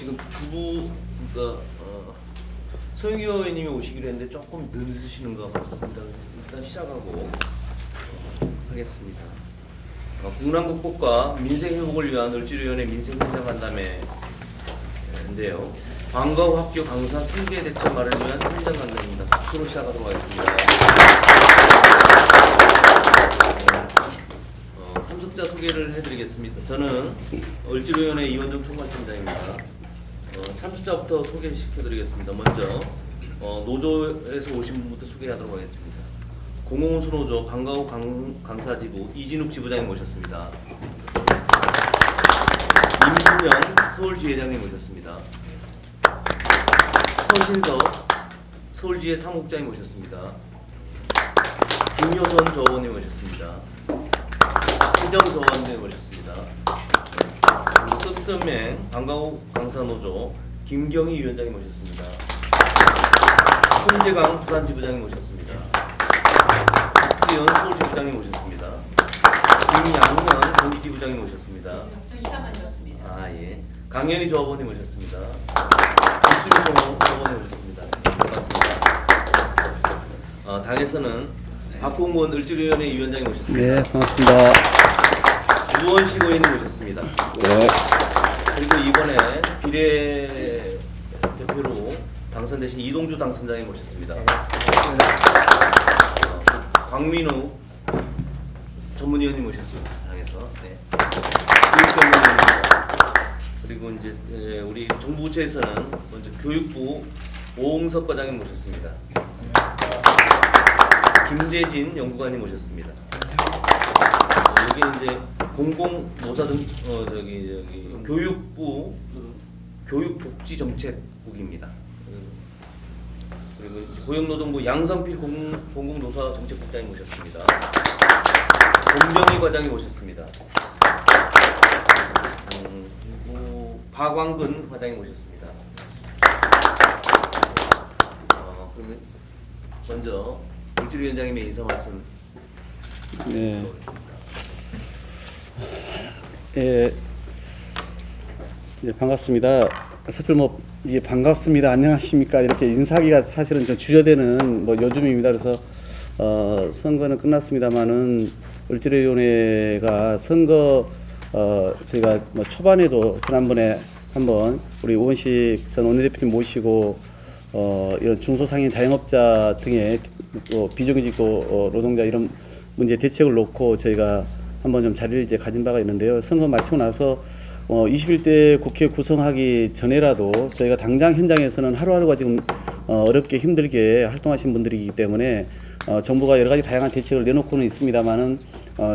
지금 그러니까 소영기 의원님이 오시기로 했는데 조금 늦으시는 것 같습니다. 일단 시작하고 하겠습니다. 국난 극복과 민생 회복을 위한 을지로위원회 민생현장간담회인데요. 방과 후 학교 강사 승계 대책마를 위한 현장간담회입니다. 박수로 시작하도록 하겠습니다. 참석자 소개를 해드리겠습니다. 저는 을지로위원회 이원정 총괄팀장입니다. 참석자부터 소개시켜드리겠습니다. 먼저 노조에서 오신 분부터 소개하도록 하겠습니다. 공공운수노조 방과후 강사지부 이진욱 지부장님 모셨습니다. 임준영 서울지회장님 모셨습니다. 서신석 서울지회 사무국장님 모셨습니다. 김효선 조원님 모셨습니다. 희정 조원님 모셨습니다. 그리고 서비스연맹 방과후 강사노조 김경희 위원장님 모셨습니다. 손재강 부산지부장님 모셨습니다. 박지연 서울지부장님 모셨습니다. 김양현 경기지부장님 모셨습니다. 예. 강연희 조합원님 모셨습니다. 이수미 조합원님 모셨습니다. 반갑습니다. 당에서는 박홍원 을지로위원회 위원장님 모셨습니다. 네, 반갑습니다. 유원식 의원님 모셨습니다. 네. 그리고 이번에 비례 대표로 당선되신 이동주 당선자님 모셨습니다. 광민우 전문위원님 모셨습니다. 당에서. 네. 그리고 이제 우리 정부부처에서는 먼저 교육부 오홍석 과장님 모셨습니다. 김대진 연구관님 모셨습니다. 여기 이제 공공노사 등 교육부 교육복지정책국입니다. 그리고 고용노동부 양성필 공공노사정책국장님 모셨습니다. 권병희 과장님 모셨습니다. 그리고 박광근 과장님 모셨습니다. 그러면 먼저 을지로위원장님의 인사 말씀. 네. 예. 네, 반갑습니다. 사실 이게 반갑습니다. 안녕하십니까 이렇게 인사하기가 사실은 좀 주저되는 요즘입니다. 그래서 선거는 끝났습니다만은 을지로위원회가 선거 저희가 초반에도 지난번에 한번 우리 우원식 전 원내대표님 모시고 이런 중소상인 자영업자 등의 비정규직 노동자 이런 문제 대책을 놓고 저희가 한번 좀 자리를 이제 가진 바가 있는데요. 선거 마치고 나서 21대 국회 구성하기 전에라도 저희가 당장 현장에서는 하루하루가 지금 어렵게 힘들게 활동하신 분들이기 때문에 정부가 여러 가지 다양한 대책을 내놓고는 있습니다만은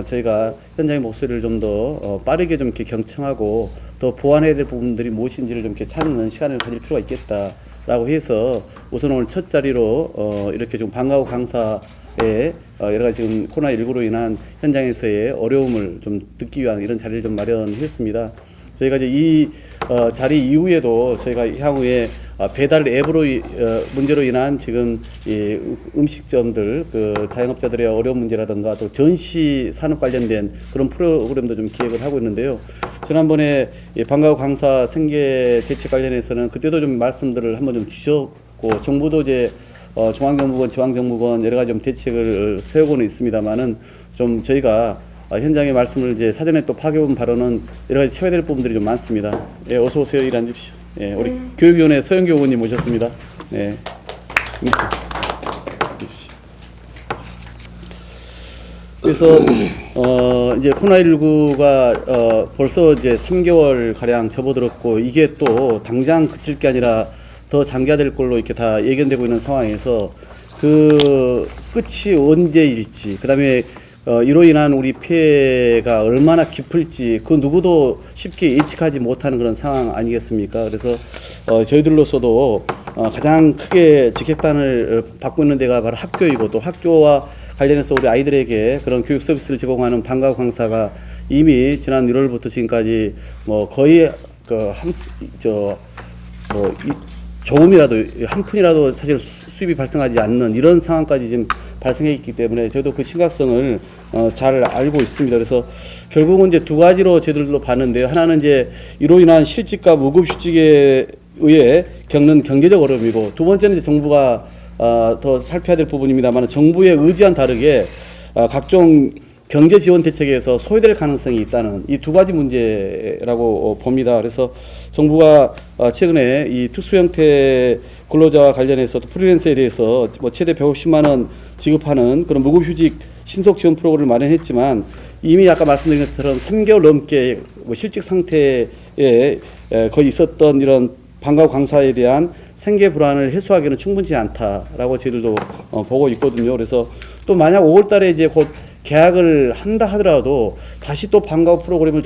저희가 현장의 목소리를 좀 더 빠르게 좀 이렇게 경청하고 더 보완해야 될 부분들이 무엇인지를 좀 이렇게 찾는 시간을 가질 필요가 있겠다라고 해서 우선 오늘 첫 자리로 이렇게 좀 방과후 강사의 여러 가지 지금 코로나19로 인한 현장에서의 어려움을 좀 듣기 위한 이런 자리를 좀 마련했습니다. 저희가 이제 이 자리 이후에도 저희가 향후에 배달 앱으로 문제로 인한 지금 이 음식점들 그 자영업자들의 어려운 문제라든가 또 전시 산업 관련된 그런 프로그램도 좀 기획을 하고 있는데요. 지난번에 방과후 강사 생계 대책 관련해서는 그때도 좀 말씀들을 한번 좀 주셨고 정부도 이제 중앙정부건, 지방정부건 여러 가지 좀 대책을 세우고는 있습니다만은 좀 저희가 현장의 말씀을 이제 사전에 또 파괴본 바로는 여러 가지 채워야 될 부분들이 좀 많습니다. 예, 어서 오세요. 일 앉으십시오. 예, 우리 교육위원회 서영기 의원님 모셨습니다. 네. 그래서 이제 코로나19가 벌써 이제 3개월 가량 접어들었고 이게 또 당장 그칠 게 아니라 더 장기화될 걸로 이렇게 다 예견되고 있는 상황에서 그 끝이 언제일지 그다음에 이로 인한 우리 피해가 얼마나 깊을지 그 누구도 쉽게 예측하지 못하는 그런 상황 아니겠습니까? 그래서 저희들로서도 가장 크게 직격탄을 받고 있는 데가 바로 학교이고 또 학교와 관련해서 우리 아이들에게 그런 교육 서비스를 제공하는 방과후 강사가 이미 지난 1월부터 지금까지 거의 조금이라도 한 푼이라도 사실 수입이 발생하지 않는 이런 상황까지 지금 발생해 있기 때문에 저희도 그 심각성을 잘 알고 있습니다. 그래서 결국은 이제 두 가지로 저희들도 봤는데요. 하나는 이제 이로 인한 실직과 무급휴직에 의해 겪는 경제적 어려움이고, 두 번째는 이제 정부가 더 살펴야 될 부분입니다만, 정부의 의지와는 다르게 각종 경제 지원 대책에서 소외될 가능성이 있다는 이 두 가지 문제라고 봅니다. 그래서 정부가 최근에 이 특수 형태 근로자와 관련해서 프리랜서에 대해서 뭐 최대 150만 원 지급하는 그런 무급휴직 신속 지원 프로그램을 마련했지만, 이미 아까 말씀드린 것처럼 3개월 넘게 뭐 실직 상태에 거의 있었던 이런 방과 강사에 대한 생계 불안을 해소하기는 충분치 않다라고 저희들도 보고 있거든요. 그래서 또 만약 5월 달에 이제 곧 계약을 한다 하더라도 다시 또 방과 후 프로그램을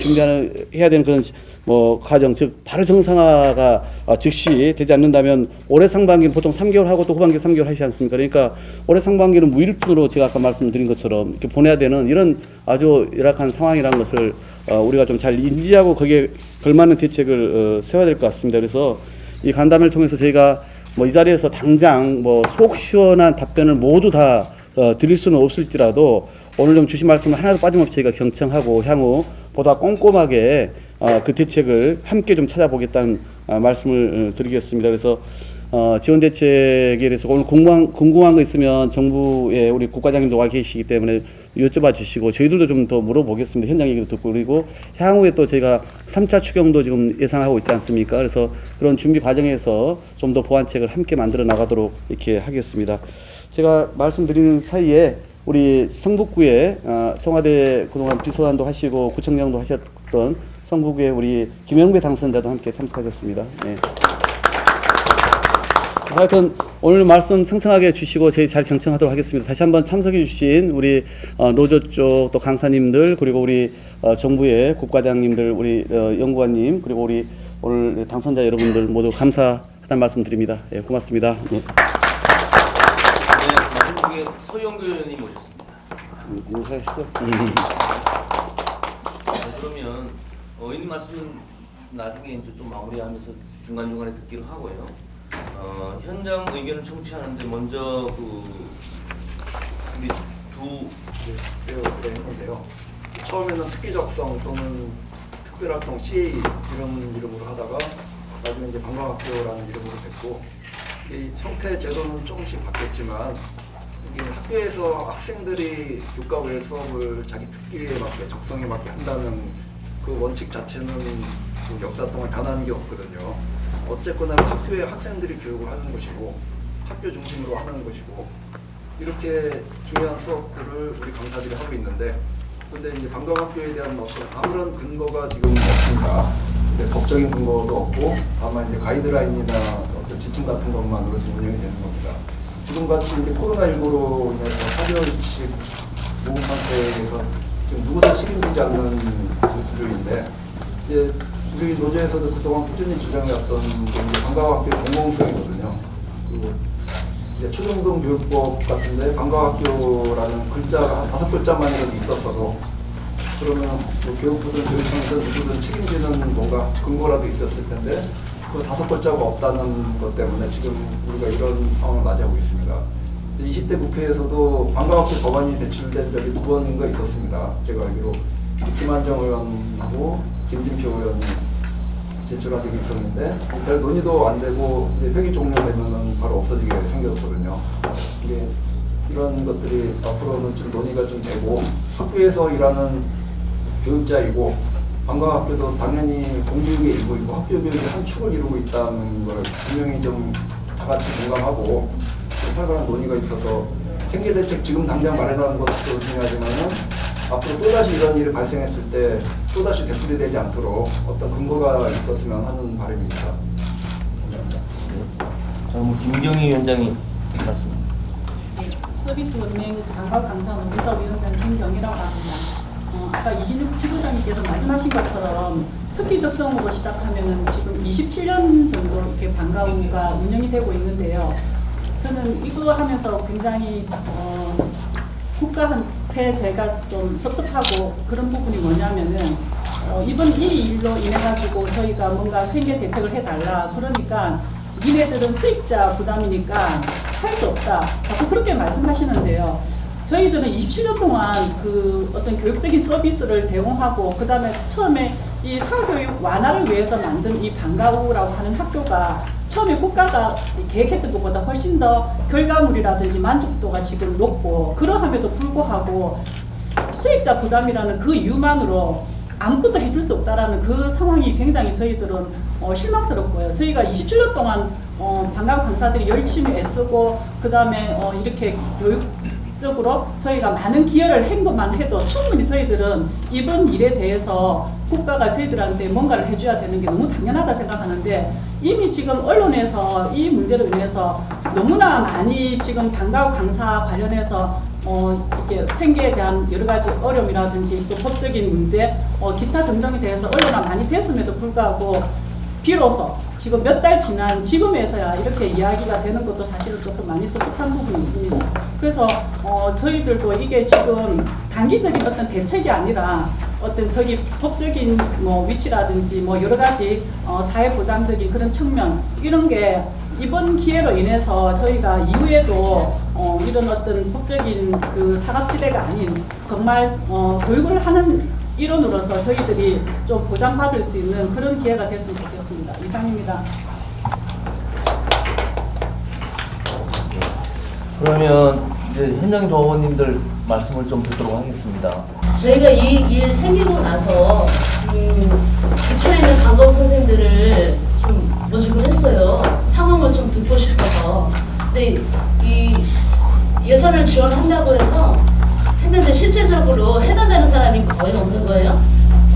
해야 되는 그런 뭐 과정, 즉 바로 정상화가 즉시 되지 않는다면 올해 상반기는 보통 3개월 하고 또 후반기 3개월 하시지 않습니까? 그러니까 올해 상반기는 무일푼으로 제가 아까 말씀드린 것처럼 이렇게 보내야 되는 이런 아주 열악한 상황이라는 것을 우리가 좀 잘 인지하고 거기에 걸맞는 대책을 세워야 될 것 같습니다. 그래서 이 간담회를 통해서 저희가 뭐 이 자리에서 당장 뭐 속 시원한 답변을 모두 다 드릴 수는 없을지라도 오늘 좀 주신 말씀을 하나도 빠짐없이 저희가 경청하고 향후 보다 꼼꼼하게 그 대책을 함께 좀 찾아보겠다는 말씀을 드리겠습니다. 그래서 지원 대책에 대해서 오늘 궁금한 거 있으면 정부의 우리 국과장님도 와 계시기 때문에 여쭤봐 주시고, 저희들도 좀 더 물어보겠습니다. 현장 얘기도 듣고. 그리고 향후에 또 저희가 3차 추경도 지금 예상하고 있지 않습니까? 그래서 그런 준비 과정에서 좀 더 보완책을 함께 만들어 나가도록 이렇게 하겠습니다. 제가 말씀드리는 사이에 우리 성북구에 청와대 그동안 비서관도 하시고 구청장도 하셨던 성북구의 우리 김영배 당선자도 함께 참석하셨습니다. 네. 하여튼 오늘 말씀 성성하게 주시고 저희 잘 경청하도록 하겠습니다. 다시 한번 참석해 주신 우리 노조 쪽 또 강사님들, 그리고 우리 정부의 국과장님들, 우리 연구관님, 그리고 우리 오늘 당선자 여러분들 모두 감사하다는 말씀 드립니다. 예, 고맙습니다. 예. 마지막에 서영교 의원님 모셨습니다. 인사했어? 그러면 의원님 말씀은 나중에 이제 좀 마무리하면서 중간중간에 듣기로 하고요. 현장 의견을 청취하는데 먼저 우리 했는데요. 처음에는 특기적성 또는 특별활동 CA 이런 이름으로 하다가 나중에 이제 방과학교라는 이름으로 됐고, 이 형태 제도는 조금씩 바뀌었지만 이게 학교에서 학생들이 교과 외 수업을 자기 특기에 맞게 적성에 맞게 한다는 그 원칙 자체는 그 역사 동안 변한 게 없거든요. 어쨌거나 학교에 학생들이 교육을 하는 것이고 학교 중심으로 하는 것이고 이렇게 중요한 수업들을 우리 강사들이 하고 있는데, 근데 이제 방과학교에 대한 어떤 아무런 근거가 지금 없습니다. 법적인 근거도 없고 다만 이제 가이드라인이나 어떤 지침 같은 것만으로 지금 운영이 되는 겁니다. 지금같이 이제 코로나19로 인해서 사교육식 모금 상태에서 지금 누구도 책임지지 않는 구조인데, 이제 우리 노조에서도 그동안 꾸준히 주장해왔던 게 방과학교의 공공성이거든요. 그리고 이제 초등등 교육법 같은데 방과학교라는 글자가 5글자만이라도 있었어도 그러면 뭐 교육부든 교육청이든 누구든 책임지는 뭔가 근거라도 있었을 텐데 그 5글자가 없다는 것 때문에 지금 우리가 이런 상황을 맞이하고 있습니다. 20대 국회에서도 방과학교 법안이 제출된 적이 2번인가 있었습니다. 제가 알기로 김한정 의원하고 김진표 의원이 제출한 적이 있었는데 별 논의도 안 되고 이제 회기 종료되면은 바로 없어지게 생겼거든요. 이게 이런 것들이 앞으로는 좀 논의가 좀 되고, 학교에서 일하는 교육자이고 방과학교도 당연히 공교육의 일부이고 학교 교육의 한 축을 이루고 있다는 걸 분명히 좀 다 같이 공감하고 좀 활발한 논의가 있어서 생계대책 지금 당장 마련하는 것도 중요하지만은 앞으로 또다시 이런 일이 발생했을 때 또다시 되풀이되지 않도록 어떤 근거가 있었으면 하는 바람입니다. 감사합니다. 다음 김경희 위원장이 말씀. 네, 서비스 은행 방과 강사 노조사위원장 김경희라고 합니다. 아까 26 지부장님께서 말씀하신 것처럼 특기 적성으로 시작하면은 지금 27년 정도 이렇게 방과후가 운영이 되고 있는데요. 저는 이거 하면서 굉장히 국가한테 제가 좀 섭섭하고 그런 부분이 뭐냐면은 이번 이 일로 인해 가지고 저희가 뭔가 생계 대책을 해달라 그러니까 니네들은 수익자 부담이니까 할 수 없다. 자꾸 그렇게 말씀하시는데요. 저희들은 27년 동안 그 어떤 교육적인 서비스를 제공하고 그 다음에 처음에 이 사교육 완화를 위해서 만든 이 방과후라고 하는 학교가 처음에 국가가 계획했던 것보다 훨씬 더 결과물이라든지 만족도가 지금 높고 그러함에도 불구하고 수익자 부담이라는 그 이유만으로 아무것도 해줄 수 없다라는 그 상황이 굉장히 저희들은 실망스럽고요. 저희가 27년 동안 방과후 강사들이 열심히 애쓰고 그 다음에 이렇게 교육적으로 저희가 많은 기여를 한 것만 해도 충분히 저희들은 이번 일에 대해서 국가가 저희들한테 뭔가를 해줘야 되는 게 너무 당연하다 생각하는데 이미 지금 언론에서 이 문제로 인해서 너무나 많이 지금 방과후 강사 관련해서 이렇게 생계에 대한 여러 가지 어려움이라든지 또 법적인 문제, 기타 등등에 대해서 언론화 많이 됐음에도 불구하고 비로소 지금 몇 달 지난 지금에서야 이렇게 이야기가 되는 것도 사실은 조금 많이 섭섭한 부분이 있습니다. 그래서 저희들도 이게 지금 단기적인 어떤 대책이 아니라 어떤 저기 법적인 뭐 위치라든지 뭐 여러 가지 사회보장적인 그런 측면 이런 게 이번 기회로 인해서 저희가 이후에도 이런 어떤 법적인 그 사각지대가 아닌 정말 교육을 하는 일원으로서 저희들이 좀 보장받을 수 있는 그런 기회가 됐으면 좋겠습니다. 이상입니다. 그러면 이제 현장 조합원님들 말씀을 좀 듣도록 하겠습니다. 저희가 이 일 생기고 나서 이천에 있는 방과후 선생님들을 좀 모집을 했어요. 상황을 좀 듣고 싶어서. 근데 이 예산을 지원한다고 해서 했는데 실제적으로 해당되는 사람이 거의 없는 거예요.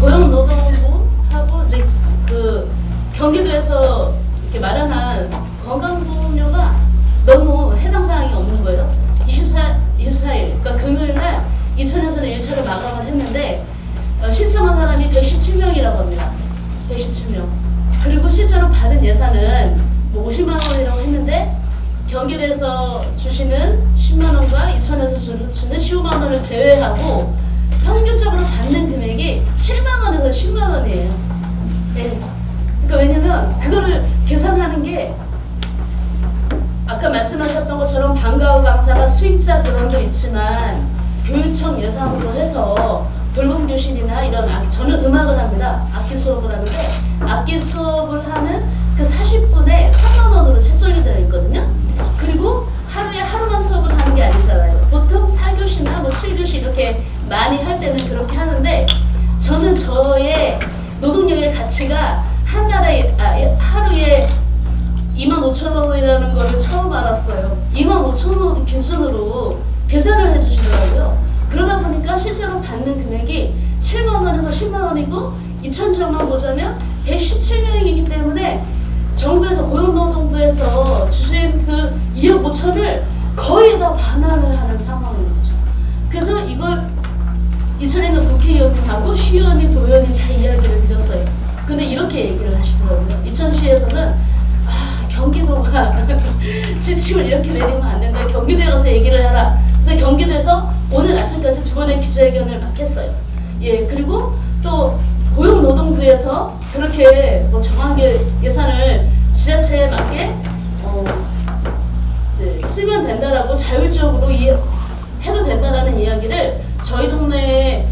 고용노동부하고 이제 그 경기도에서 이렇게 마련한 건강보험료가 너무 해당 사항이 없는 거예요. 24일, 그러니까 금요일날 이천에서는 1차를 마감을 했는데 신청한 사람이 117명이라고 합니다. 117명. 그리고 실제로 받은 예산은 뭐 50만 원이라고 했는데 경기도에서 주시는 10만 원과 이천에서 주는 15만 원을 제외하고 평균적으로 받는 금액이 7만 원에서 10만 원이에요. 네. 그러니까 왜냐면 그거를 계산하는 게 아까 말씀하셨던 것처럼 방과후 강사가 수익자 부담도 있지만 교육청 예산으로 해서 돌봄 교실이나 이런 저는 음악을 합니다. 악기 수업을 하는데 악기 수업을 하는 그 40분에 3만 원으로 책정이 되어 있거든요. 그리고 하루에 하루만 수업을 하는 게 아니잖아요. 보통 4교시나 뭐 7교시 이렇게 많이 할 때는 그렇게 하는데 저는 저의 노동력의 가치가 한 달에 하루에 25,000원이라는 거를 처음 알았어요. 25,000원 기준으로 계산을 해주시더라고요. 그러다 보니까 실제로 받는 금액이 7만 원에서 10만 원이고 2,000점만 보자면 117명이기 때문에 정부에서 고용노동부에서 주신 그 2억 5천을 거의 다 반환을 하는 상황인 거죠. 그래서 이걸 이천에 있는 국회의원님하고 시의원님, 도의원님 다 이야기를 드렸어요. 근데 이렇게 얘기를 하시더라고요. 이천시에서는 경기도가 지침을 이렇게 내리면 안 된다. 경기도에 가서 얘기를 해라. 그래서 경기도에서 오늘 아침까지 2번의 기자회견을 막 했어요. 예, 그리고 또 고용노동부에서 그렇게 뭐 정하게 예산을 지자체에 맞게 쓰면 된다라고 자율적으로 해도 된다라는 이야기를 저희 동네에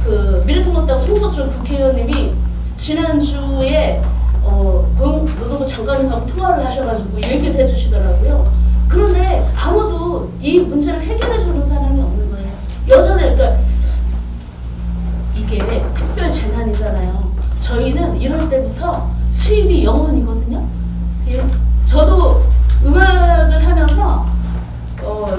그 미래통합당 송석준 국회의원님이 지난주에 고용노동부 장관님하고 통화를 하셔가지고 얘기를 해주시더라고요. 그런데 아무도 이 문제를 해결해주는 사람이 없는 거예요. 여전히 그러니까 이게 특별 재난이잖아요. 저희는 이럴 때부터 수입이 0원이거든요. 예, 저도 음악을 하면서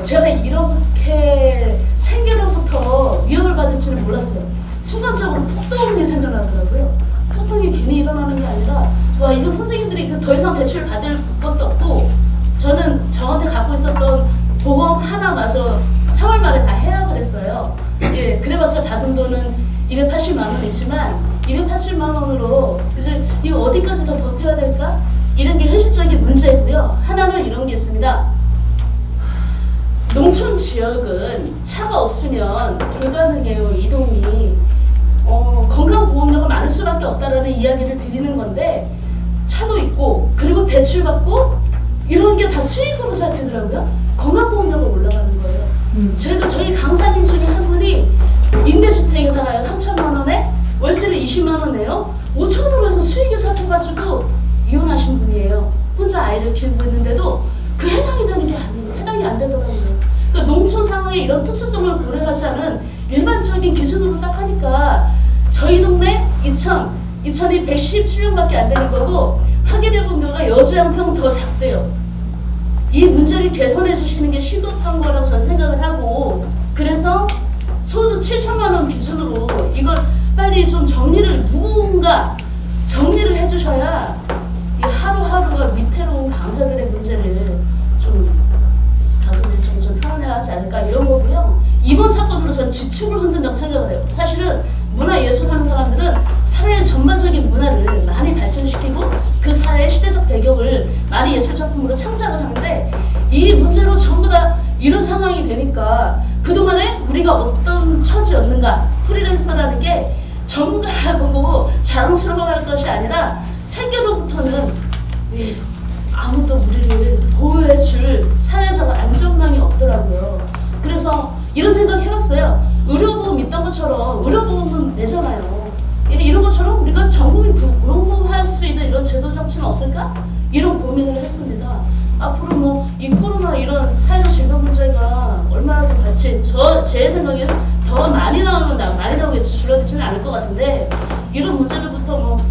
제가 이렇게 생계로부터 위협을 받을지는 몰랐어요. 순간적으로 폭동이 생겨나더라고요. 폭동이 괜히 일어나는 게 아니라 와 이거 선생님들이 더 이상 대출 받을 것도 없고 저는 저한테 갖고 있었던 보험 하나마저 4월 말에 다 해약을 했어요. 예, 그래봤자 받은 돈은 280만 원이지만 280만 원으로 이제 이거 어디까지 더 버텨야 될까? 이런 게 현실적인 문제고요. 하나는 이런 게 있습니다. 농촌 지역은 차가 없으면 불가능해요. 이동이. 건강보험료가 많을 수밖에 없다라는 이야기를 드리는 건데 차도 있고 그리고 그리고 대출받고 이런 게 다 수익으로 잡히더라고요. 건강보험료가 올라가는 거예요. 저희 강사님 중에 한 분이 임대주택에다가 3천만 원에 월세를 20만 원 내요. 5천 원으로 해서 수익이 잡혀가지고 이혼하신 분이에요. 혼자 아이를 키우고 있는데도 그 해당이 되는 게 아니에요. 해당이 안 되더라고요. 그러니까 농촌 상황에 이런 특수성을 고려하지 않은 일반적인 기준으로 딱 하니까 저희 동네 2000이 117명밖에 안 되는 거고 하계대 분교가 여주 양평 더 작대요. 이 문제를 개선해 주시는 게 시급한 거라고 저는 생각을 하고 그래서 소득 7천만 원 기준으로 이걸 빨리 좀 누군가 정리를 해주셔야 이 하루하루가 위태로운 강사들의 문제를 좀 가슴을 좀 편안해하지 않을까 이런 거고요. 이번 사건으로 전 지축을 흔든다고 생각을 해요. 사실은 문화예술하는 사람들은 사회의 전반적인 문화를 많이 발전시키고 그 사회의 시대적 배경을 많이 예술작품으로 창작을 하는데 이 문제로 전부 다 이런 상황이 되니까 그동안에 우리가 어떤 처지였는가 프리랜서라는 게 전문가라고 자랑스러워할 것이 아니라 생계로부터는 아무도 우리를 보호해줄 사회적 안전망이 없더라고요. 그래서 이런 생각 해봤어요. 의료보험 있던 것처럼 의료보험은 내잖아요. 이런 것처럼 우리가 전국민 고용보험할 수 있는 이런 제도 장치는 없을까? 이런 고민을 했습니다. 앞으로 뭐 이 코로나 이런 사회적 질병 문제가 얼마나 더 갈지 제 생각에는 더 많이 나오겠지 줄어들지는 않을 것 같은데 이런 문제로부터 뭐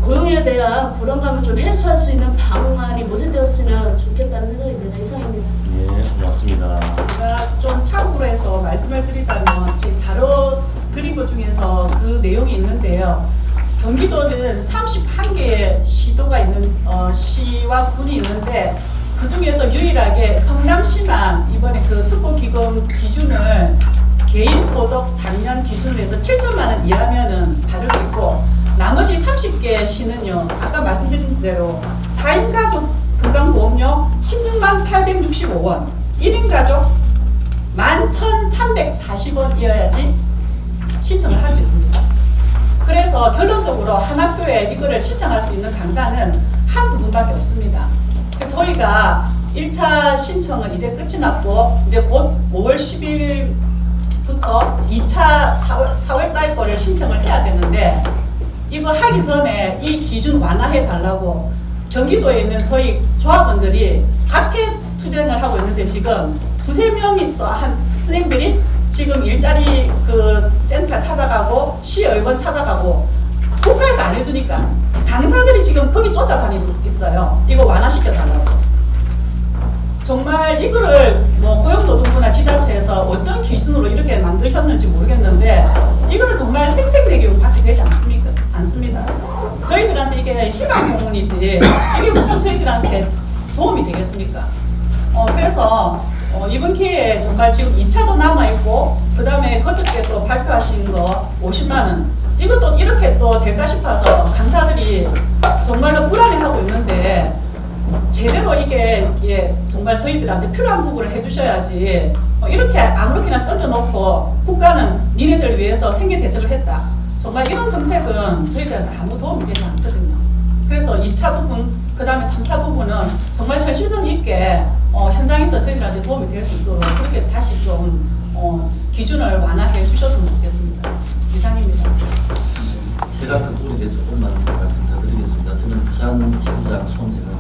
고용에 대한 불안감을 좀 해소할 수 있는 방안이 모색되었으면 좋겠다는 생각입니다. 이상입니다. 네, 고맙습니다. 제가 좀 참고로 해서 말씀을 드리자면 지금 자료 드린 것 중에서 그 내용이 있는데요. 경기도는 31개의 시도가 있는 시와 군이 있는데 그 중에서 유일하게 성남시만 이번에 그 특고기금 기준을 개인소득 작년 기준으로 해서 7천만 원 이하면은 받을 수 있고 나머지 30개 시는요 아까 말씀드린 대로 4인 가족 건강보험료 16만 865원 1인 가족 11,340원이어야지 신청을 할 수 있습니다. 그래서 결론적으로 한 학교에 이거를 신청할 수 있는 강사는 한두 분밖에 없습니다. 저희가 1차 신청은 이제 끝이 났고 이제 곧 5월 10일부터 2차 4월 달 거를 신청을 해야 되는데 이거 하기 전에 이 기준 완화해 달라고 경기도에 있는 저희 조합원들이 각계 투쟁을 하고 있는데 지금 두세 명이서 한 선생님들이 지금 일자리 그 센터 찾아가고 시의원 찾아가고 국가에서 안 해주니까 강사들이 지금 거기 쫓아다니고 있어요. 이거 완화시켜 달라고. 정말 이거를 뭐 고용노동부나 지자체에서 어떤 기준으로 이렇게 만드셨는지 모르겠는데 이거는 정말 생색내기 받게 되지 않습니다. 저희들한테 이게 희망 고문이지 이게 무슨 저희들한테 도움이 되겠습니까? 그래서 이번 기회에 정말 지금 2차도 남아있고 그 다음에 그저께 또 발표하신 거 50만 원 이것도 이렇게 또 될까 싶어서 강사들이 정말로 불안해하고 있는데 제대로 이게 정말 저희들한테 필요한 부분을 해주셔야지 이렇게 아무렇게나 던져놓고 국가는 니네들 위해서 생계 대책을 했다. 정말 이런 정책은 저희들한테 아무 도움이 되지 않거든요. 그래서 2차 부분, 그 다음에 3차 부분은 정말 현실성 있게 현장에서 저희들한테 도움이 될 수 있도록 그렇게 다시 좀 기준을 완화해 주셨으면 좋겠습니다. 이상입니다. 제가 그 부분에 대해서 조금만 말씀 더 드리겠습니다. 저는 부산 지부장 손재갑입니다.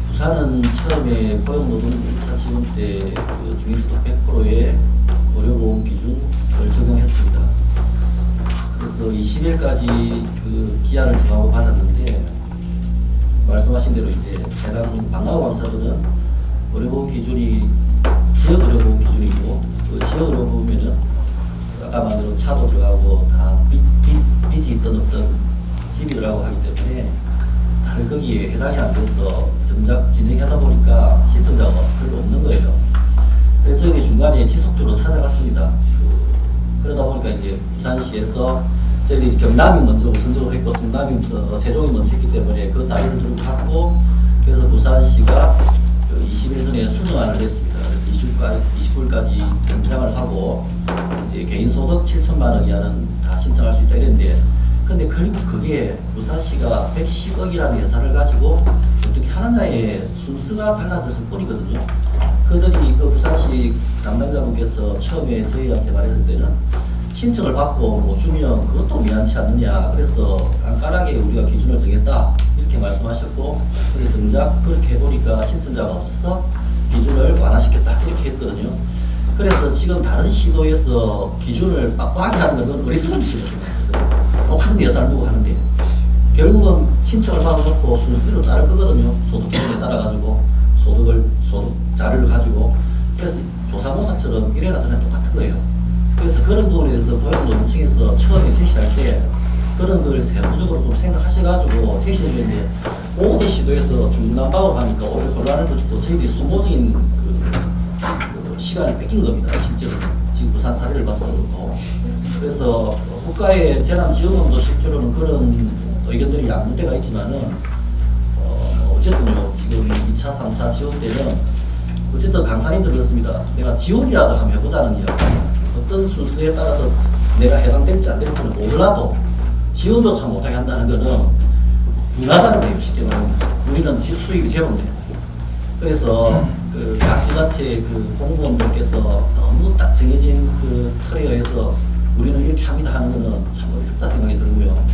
부산은 처음에 고용노동부 1차 지원 때 그 중위소득 100%의 의료보험 기준을 적용했습니다. 그래서 20일까지 그 기한을 정하고 받았는데 말씀하신 대로 이제 해당 방과후 강사들은 의료보험 기준이 지역 의료보험 기준이고 그 지역 의료보험에는 아까 말한 대로 차도 들어가고 다 빚이 있던 없던 집이 들어가고 하기 때문에 다들 거기에 해당이 안 돼서 정작 진행하다 보니까 신청자가 별로 없는 거예요. 그래서 저희들이 중간에 지속적으로 찾아갔습니다. 그러다 보니까 이제 부산시에서 저희들이 경남이 먼저 우선적으로 했고 성남이 세종이 먼저 했기 때문에 그 자료를 들고 갔고 그래서 부산시가 20일 전에 수정안을 냈습니다. 그래서 29일까지 연장을 하고 이제 개인 소득 7천만 원 이하는 다 신청할 수 있다 이랬는데 근데 그리고 그게 부산시가 110억이라는 예산을 가지고 어떻게 하느냐의 순서가 달라졌을 뿐이거든요. 그들이 그 부산시 담당자분께서 처음에 저희한테 말했을 때는 신청을 받고 뭐 주면 그것도 미안치 않느냐. 그래서 깐깐하게 우리가 기준을 정했다. 이렇게 말씀하셨고, 그래서 정작 그렇게 해보니까 신청자가 없어서 기준을 완화시켰다. 이렇게 했거든요. 그래서 지금 다른 시도에서 기준을 빡빡하게 하는 건 어리석은 짓이거든요. 똑같은 예산을 두고 하는데 결국은 신청을 받아놓고 순서대로 자를 거거든요. 소득 기준에 따라가지고 소득 자료를 가지고. 그래서 조사모사처럼 이래나 저래나 똑같은 거예요. 그래서 그런 부분에 대해서 고용노동청에서 처음에 제시할 때 그런 걸 세부적으로 좀 생각하셔가지고 제시를 했는데 모든 시도에서 중간박으로 하니까 오히려 혼란을 줬고 저희들이 소모적인 그 시간을 뺏긴 겁니다. 실제로 지금 부산 사례를 봐서 그렇고. 그래서 국가의 재난지원금도 실제로는 그런 의견들이 양분대가 있지만은 어쨌든요 지금 2차, 3차 지원 때는 어쨌든 강사님들 그렇습니다. 내가 지원이라도 한번 해보자는 이야기. 어떤 순서에 따라서 내가 해당될지 안 될지는 몰라도 지원조차 못하게 한다는 거는 무나다는 거예요. 쉽게 말하면 우리는 수익이 제로인데. 그래서 그 각 지자체 그 공무원들께서 너무 딱 정해진 그 틀에 의해서 우리는 이렇게 합니다 하는 거는 참 어리석다 생각이 들고요.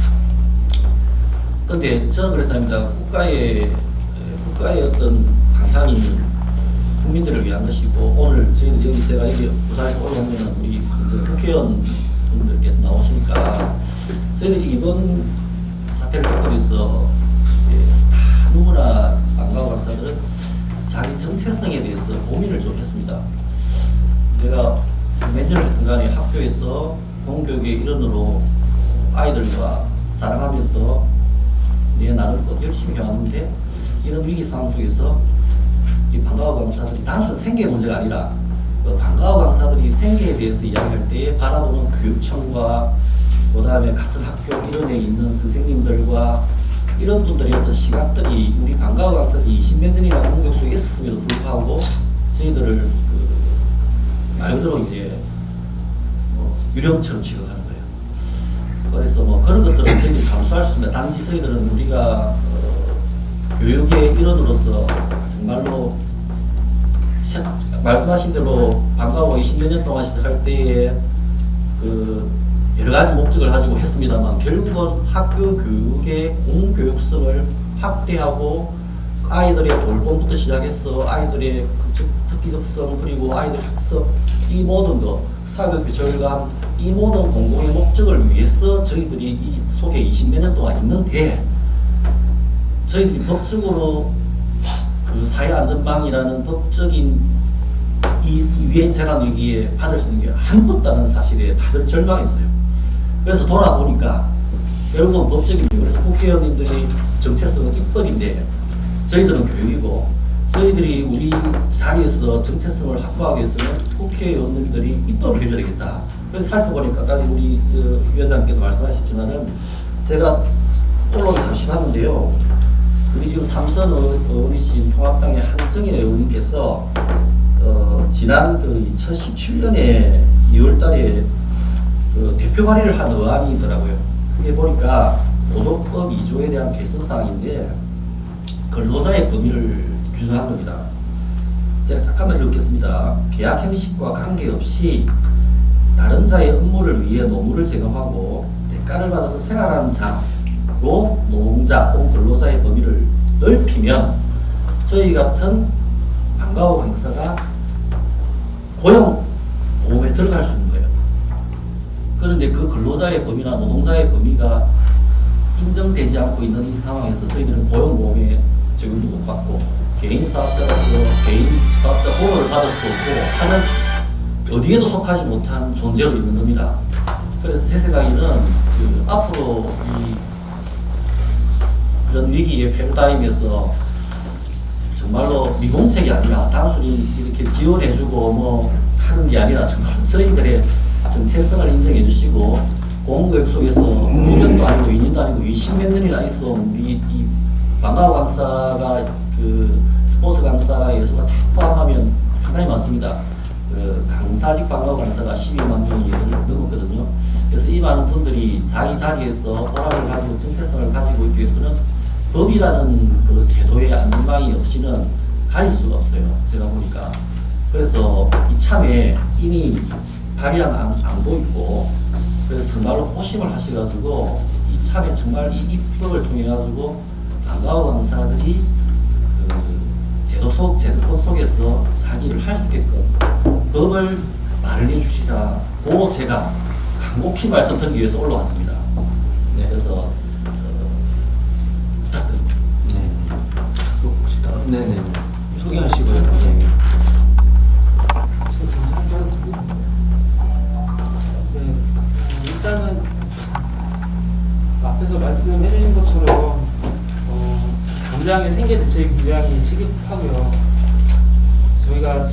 근데 저는 그래서 합니다. 국가의 어떤 방향이 국민들을 위한 것이고, 오늘 저희들 여기 제가 여기 부산에서 올라온 거는 우리 국회의원 분들께서 나오시니까 저희들이 이번 사태를 겪고 있어 다 누구나 방과후 강사들은 자기 정체성에 대해서 고민을 좀 했습니다. 내가 몇 년을 했든 간에 학교에서 공교육의 일원으로 아이들과 사랑하면서 내 나를 또 열심히 해왔는데 이런 위기 상황 속에서 이 방과후 강사들이 단순 생계 문제가 아니라 방과후 강사들이 생계에 대해서 이야기할 때 바라보는 교육청과 그 다음에 같은 학교 일원에 있는 선생님들과 이런 분들의 어떤 시각들이 우리 방과후 강사들이 20몇 년이나 공교육 속에 있었음에도 불구하고 저희들을 말 그대로 이제 유령처럼 취급하는 거예요. 그래서 뭐 그런 것들은 저희들이 감수할 수 있습니다. 단지 저희들은 우리가 교육의 일원으로서 정말로 말씀하신 대로 방과후 20몇 년 동안 할 때에 그 여러 가지 목적을 가지고 했습니다만 결국은 학교 교육의 공교육성을 확대하고 아이들의 돌봄부터 시작해서 아이들의 특기적성 그리고 아이들 학습 이 모든 것 사교육의 절감 이 모든 공공의 목적을 위해서 저희들이 이 속에 20몇 년 동안 있는데 저희들이 법적으로 그 사회안전망이라는 법적인 이 유엔 재난위기에 받을 수 있는 게 아무것도 없다는 사실에 다들 절망했어요. 그래서 돌아보니까 결국은 법적인 이유. 그래서 국회의원님들이 정체성은 입법인데 저희들은 교육이고 저희들이 우리 자리에서 정체성을 확보하기 위해서는 국회의원님들이 입법을 해줘야 되겠다. 그래서 살펴보니까 아까 우리 위원장님께도 말씀하셨지만은 제가 언론에 잠시 봤는데요. 우리 지금 삼선 의원이신 통합당의 한정희 의원님께서 지난 그 2017년에 2월달에 그 대표 발의를 한 의안이더라고요. 그게 보니까 노조법 2조에 대한 개선사항인데 근로자의 범위를 규정한 겁니다. 제가 잠깐만 읽겠습니다. 계약 형식과 관계없이 다른 자의 업무를 위해 노무를 제공하고 대가를 받아서 생활하는 자로 노동자 혹은 근로자의 범위를 넓히면 저희 같은 방과후 강사가 고용보험에 들어갈 수 있는 거예요. 그런데 그 근로자의 범위나 노동자의 범위가 인정되지 않고 있는 이 상황에서 저희들은 고용보험에 적용도 못 받고 개인 사업자로서 개인 사업자 보호를 받을 수도 없고 하는 어디에도 속하지 못한 존재로 있는 겁니다. 그래서 제 생각에는 그 앞으로 이런 위기의 패러다임에서 정말로 미공책이 아니라 단순히 이렇게 지원해주고 뭐 하는 게 아니라 정말 저희들의 정체성을 인정해 주시고 공교육 속에서 5년도 아니고 2년도 아니고 20몇 년이나 있어 우리 이 방과후 강사가 그 스포츠 강사나 예술가 다 포함하면 상당히 많습니다. 그 강사직 방과후 강사가 12만 명이 넘었거든요. 그래서 이 많은 분들이 자기 자리에서 보람을 가지고 정체성을 가지고 있기 위해서는 법이라는 그 제도의 안전망이 없이는 가질 수가 없어요. 제가 보니까. 그래서 이참에 이미 발의한 안도 있고, 그래서 정말로 호심을 하셔가지고 이참에 정말 이 입법을 통해 가지고 방과후 강사들이 그 제도권 속에서 사기를 할 수 있게끔 법을 마련해 주시라고 제가 간곡히 말씀드리기 위해서 올라왔습니다. 네, 그래서 부탁드립니다. 네. 또 혹시 다른 네네 소개하시고요. 네. 네, 일단은 앞에서 말씀해주신 것처럼 당장의 생계 대책이 굉장히 시급하고요. 저희가 몇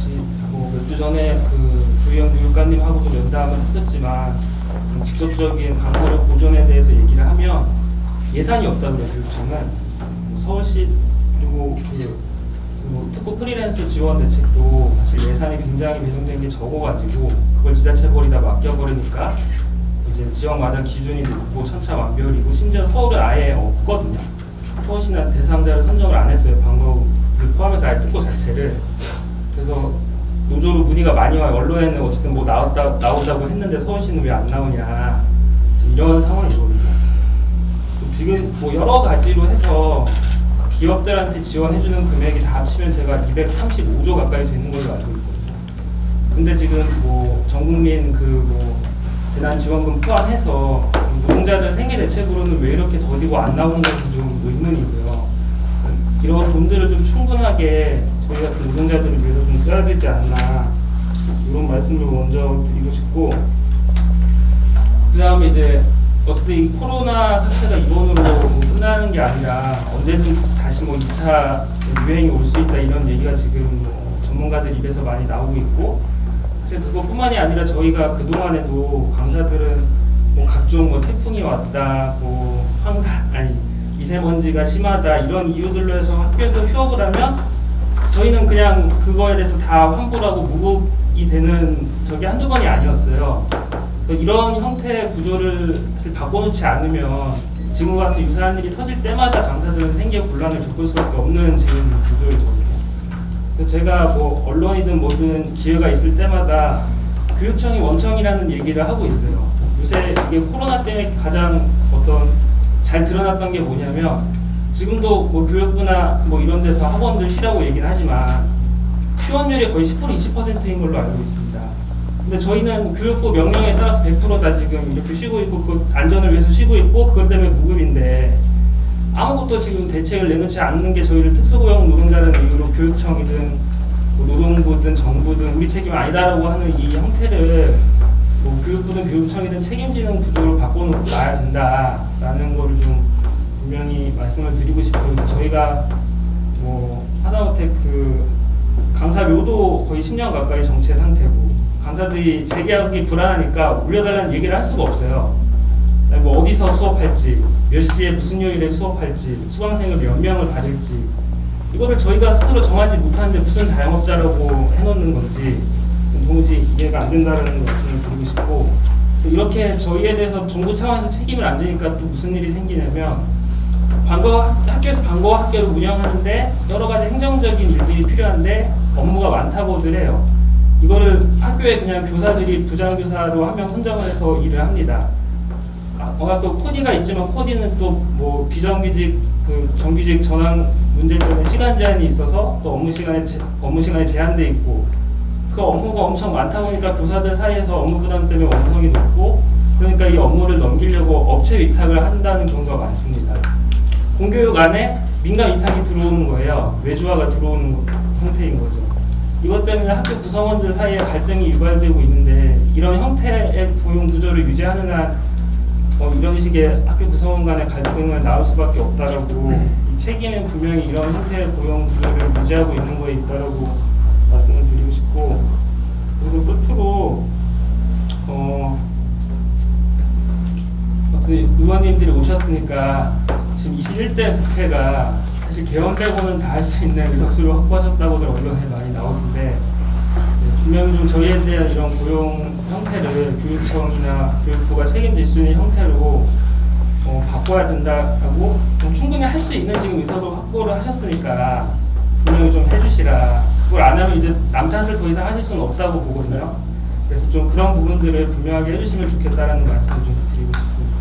주 전에 그 조희영 교육관님하고도 면담을 했었지만 직접적인 강사료 보존에 대해서 얘기를 하면 예산이 없다고요. 교육청은 서울시 그리고 특구 프리랜서 지원 대책도 사실 예산이 굉장히 배정된 게 적어가지고 그걸 지자체벌이다 맡겨버리니까 이제 지역마다 기준이 높고 천차만별이고 심지어 서울은 아예 없거든요. 서울시는 대상자를 선정을 안 했어요. 방법을 포함해서 아예 특구 자체를. 그래서 노조로 문의가 많이 와요. 언론에는 어쨌든 뭐 나온다고 했는데 서울시는 왜 안 나오냐. 지금 이런 상황이거든요. 지금 뭐 여러 가지로 해서 기업들한테 지원해주는 금액이 다 합치면 제가 235조 가까이 되는 걸로 알고 있거든요. 근데 지금 뭐 전국민 재난지원금 포함해서 노동자들 생계 대책으로는 왜 이렇게 더디고 안 나오는 건지 좀 의문이고요. 이런 돈들을 좀 충분하게 저희 같은 노동자들을 위해서 좀 써야 되지 않나 이런 말씀을 먼저 드리고 싶고, 그 다음에 이제 어쨌든 이 코로나 사태가 이번으로 끝나는 게 아니라 언제든 다시 뭐 2차 유행이 올 수 있다 이런 얘기가 지금 뭐 전문가들 입에서 많이 나오고 있고, 사실 그것뿐만이 아니라 저희가 그동안에도 강사들은 뭐 각종 뭐 태풍이 왔다, 뭐 미세먼지가 심하다 이런 이유들로 해서 학교에서 휴업을 하면 저희는 그냥 그거에 대해서 다 환불하고 무급이 되는 적이 한두 번이 아니었어요. 그래서 이런 형태의 구조를 사실 바꿔놓지 않으면 지금과 같은 유사한 일이 터질 때마다 강사들은 생계 곤란을 겪을 수밖에 없는 지금 구조이거든요. 그래서 제가 뭐 언론이든 뭐든 기회가 있을 때마다 교육청이 원청이라는 얘기를 하고 있어요. 요새 이게 코로나 때문에 가장 잘 드러났던 게 뭐냐면, 지금도 뭐 교육부나 뭐 이런 데서 학원들 쉬라고 얘기는 하지만 휴원율이 거의 10% 20%인 걸로 알고 있습니다. 근데 저희는 교육부 명령에 따라서 100%다 지금 이렇게 쉬고 있고 그 안전을 위해서 쉬고 있고 그것 때문에 무급인데 아무것도 지금 대책을 내놓지 않는 게 저희를 특수고용 노동자라는 이유로 교육청이든 뭐 노동부든 정부든 우리 책임 아니다라고 하는 이 형태를 뭐 교육부든 교육청이든 책임지는 구조로 바꿔놔야 된다라는 거를 좀 분명히 말씀을 드리고 싶어요. 저희가 뭐 하다못해 그 강사료도 거의 10년 가까이 정체 상태고 강사들이 재계약이 불안하니까 올려달라는 얘기를 할 수가 없어요. 뭐 어디서 수업할지, 몇 시에 무슨 요일에 수업할지, 수강생을 몇 명을 받을지 이거를 저희가 스스로 정하지 못하는데 무슨 자영업자라고 해놓는 건지 도무지 이해가 안 된다는 말씀을 드리고 싶고, 이렇게 저희에 대해서 정부 차원에서 책임을 안 지니까 또 무슨 일이 생기냐면 학교에서 방과후 학교를 운영하는데 여러 가지 행정적인 일들이 필요한데 업무가 많다고들 해요. 이거를 학교에 그냥 교사들이 부장교사로 한 명 선정을 해서 일을 합니다. 학교 코디가 있지만 코디는 또 뭐 비정규직 정규직 전환 문제 때문에 시간 제한이 있어서 또 업무 시간이 제한돼 있고, 그 업무가 엄청 많다 보니까 교사들 사이에서 업무 부담 때문에 원성이 높고, 그러니까 이 업무를 넘기려고 업체 위탁을 한다는 경우가 많습니다. 공교육 안에 민간 위탁이 들어오는 거예요. 외주화가 들어오는 형태인 거죠. 이것 때문에 학교 구성원들 사이에 갈등이 유발되고 있는데, 이런 형태의 고용 구조를 유지하는 한 이런 식의 학교 구성원 간의 갈등을 낳을 수밖에 없다라고, 이 책임은 분명히 이런 형태의 고용 구조를 유지하고 있는 거에 있다라고 말씀을 드리고 싶고, 그래서 끝으로 의원님들이 오셨으니까 지금 21대 국회가 사실 개헌 빼고는 다 할 수 있는 의석수를 확보하셨다고들 언론에 많이 나오던데, 분명히 좀 저희에 대한 이런 고용 형태를 교육청이나 교육부가 책임질 수 있는 형태로 바꿔야 된다라고 충분히 할 수 있는 지금 의사도 확보를 하셨으니까 분명히 좀 해주시라. 그걸 안 하면 이제 남 탓을 더 이상 하실 수는 없다고 보거든요. 그래서 좀 그런 부분들을 분명하게 해주시면 좋겠다라는 말씀을 좀 드리고 싶습니다.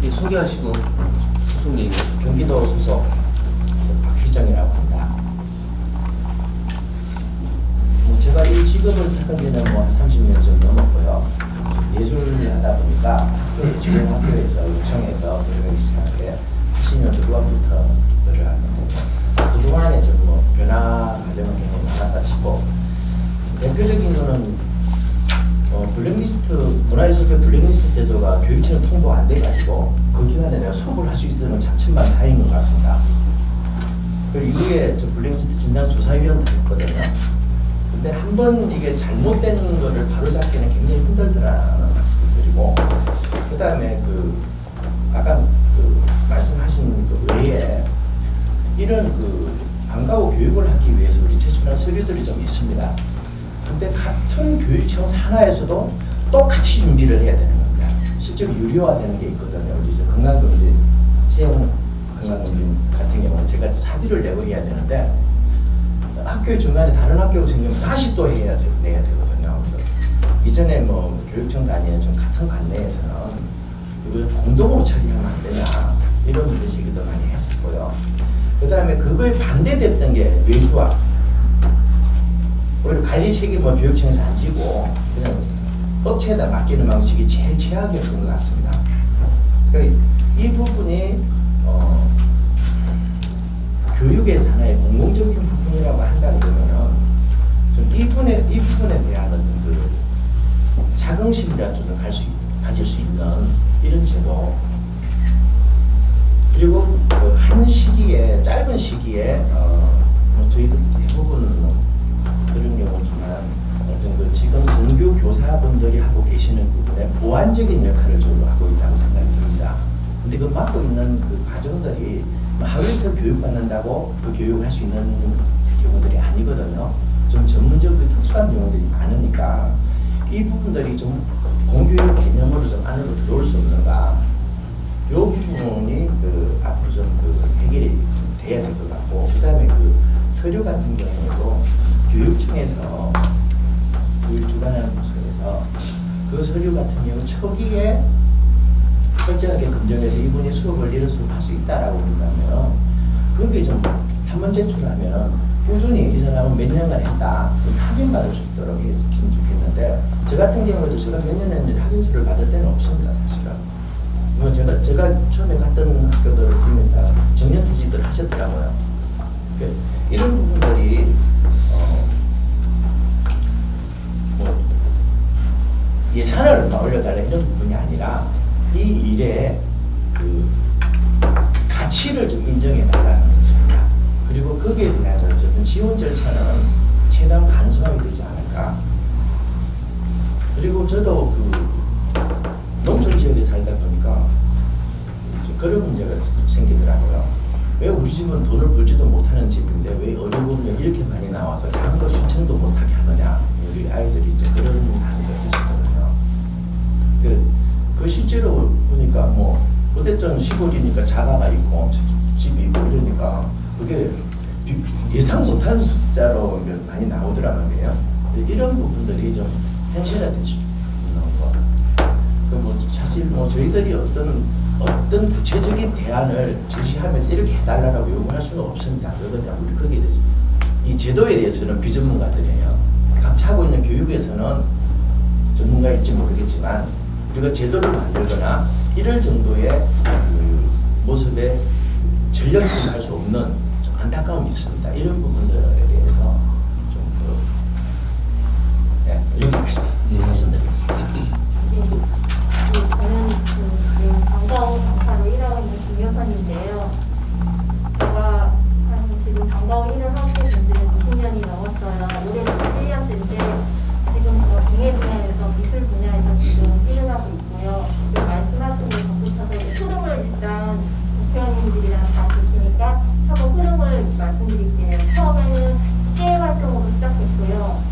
네, 소개하시고 소속 얘기. 경기도 소속 박희정이라고 합니다. 제가 이 직업을 택한 지는 한 30년 정도 넘었고요. 예술을 하다 보니까 지금 학교에서 요청해서 교육을 시작하게 10년 후반부터 일을 하는데 그동안에 좀 변화 과정은 굉장히 많았다 싶고 대표적인 거는 블랙리스트 문화예술계 블랙리스트 제도가 교육청에 통보 안 돼가지고 그 기간에 내가 수업을 할 수 있었던 참 천만다행인 것 같습니다. 그리고 이후에 저 블랙리스트 진단조사위원도 했거든요. 근데 한 번 이게 잘못된 거를 바로잡기는 굉장히 힘들더라는 말씀을 드리고 그 다음에 아까 말씀하신 그 외에 이런 방과후 교육을 하기 위해서 우리 제출한 서류들이 좀 있습니다. 근데 같은 교육청 산하에서도 똑같이 준비를 해야 되는 겁니다. 실제로 유료화되는 게 있거든요. 우리 이제 건강검진, 체형 건강검진 같은 경우는 제가 사비를 내고 해야 되는데 학교 중간에 다른 학교가 생기면 다시 또 내야 되거든요. 그래서 이전에 교육청 단위에 좀 같은 관내에서는 이걸 공동으로 처리하면 안 되냐 이런 문제 제기도 많이 했었고요. 그 다음에 그거에 반대됐던 게 외부학. 오히려 관리 책임을 교육청에서 안 지고 그냥 업체에다 맡기는 방식이 제일 최악이었던 것 같습니다. 그러니까 이 부분이 교육의 하나의 공공적인 부분이라고 한다 그러면은 좀 이 부분에 대한 어떤 자긍심이라도 좀 가질 수 있는 이런 제도 그리고 한 시기에 짧은 시기에 저희들 대부분 그런 경우지만 어떤 지금 정규 교사분들이 하고 계시는 부분에 보완적인 역할을 좀 하고 있다고 생각이 듭니다. 근데 그 맡고 있는 과정들이 하루이틀 교육받는다고 그 교육을 할 수 있는 경우들이 아니거든요. 좀 전문적 특수한 경우들이 많으니까 이 부분들이 좀 공교육 개념으로 좀 안으로 들어올 수 없는가 이 부분이 앞으로 좀 해결이 좀 돼야 될 것 같고 그 다음에 서류 같은 경우에도 교육청에서 교육 주관하는 부서에서 그 서류 같은 경우 초기에 철저하게 검증해서 이분이 수업을 이런 수업 할 수 있다라고 한다면 그게 좀 한 번 제출하면 꾸준히 이 사람은 몇 년간 했다 확인받을 수 있도록 했으면 좋겠는데 저 같은 경우에도 제가 몇 년 했는지 확인서를 받을 때는 없습니다. 사실은 제가 처음에 갔던 학교들을 보면 다 정년퇴직들 하셨더라고요. 그러니까 이런 부분들이 예산을 올려달라 이런 부분이 아니라 이 일에 가치를 좀 인정해달라는 것입니다. 그리고 거기에 대한 어쨌든 지원 절차는 최대한 간소하게 되지 않을까. 그리고 저도 농촌 지역에 살다 보니까 그런 문제가 생기더라고요. 왜 우리 집은 돈을 벌지도 못하는 집인데 왜 어려움이 이렇게 많이 나와서 장거 신청도 못하게 하느냐. 우리 아이들이 이제 그런 단어가 있었거든요. 그 실제로 보니까 어쨌든 시골이니까 자가가 있고 집이 있고 이러니까 그게 예상 못한 숫자로 많이 나오더라는 거예요. 이런 부분들이 좀 현실화되지 않는 거. 사실 저희들이 어떤 구체적인 대안을 제시하면서 이렇게 해달라고 요구할 수는 없습니다. 그거는 우리 거기에 대해서 이 제도에 대해서는 비전문가들이에요. 각자 하고 있는 교육에서는 전문가일지 모르겠지만 우리가 제도를 만들거나 이럴 정도의 모습에 전력을 할 수 없는 좀 안타까움이 있습니다. 이런 부분들에 대해서 좀 여기까지 말씀드리겠습니다. 저는 방과후 강사로 일하고 있는 김여선인데요. 제가 지금 방과후 일을 하고 있는 지는 20년이 넘었어요. 올해는 1년째인데 지금 공예 분야에서 미술 분야에서 지금 일을 하고 있고요. 말씀하신 것 덧붙여서 흐름을 일단 국회의원님들이랑 다 보시니까 한번 흐름을 말씀드릴게요. 처음에는 시혜 활동으로 시작했고요.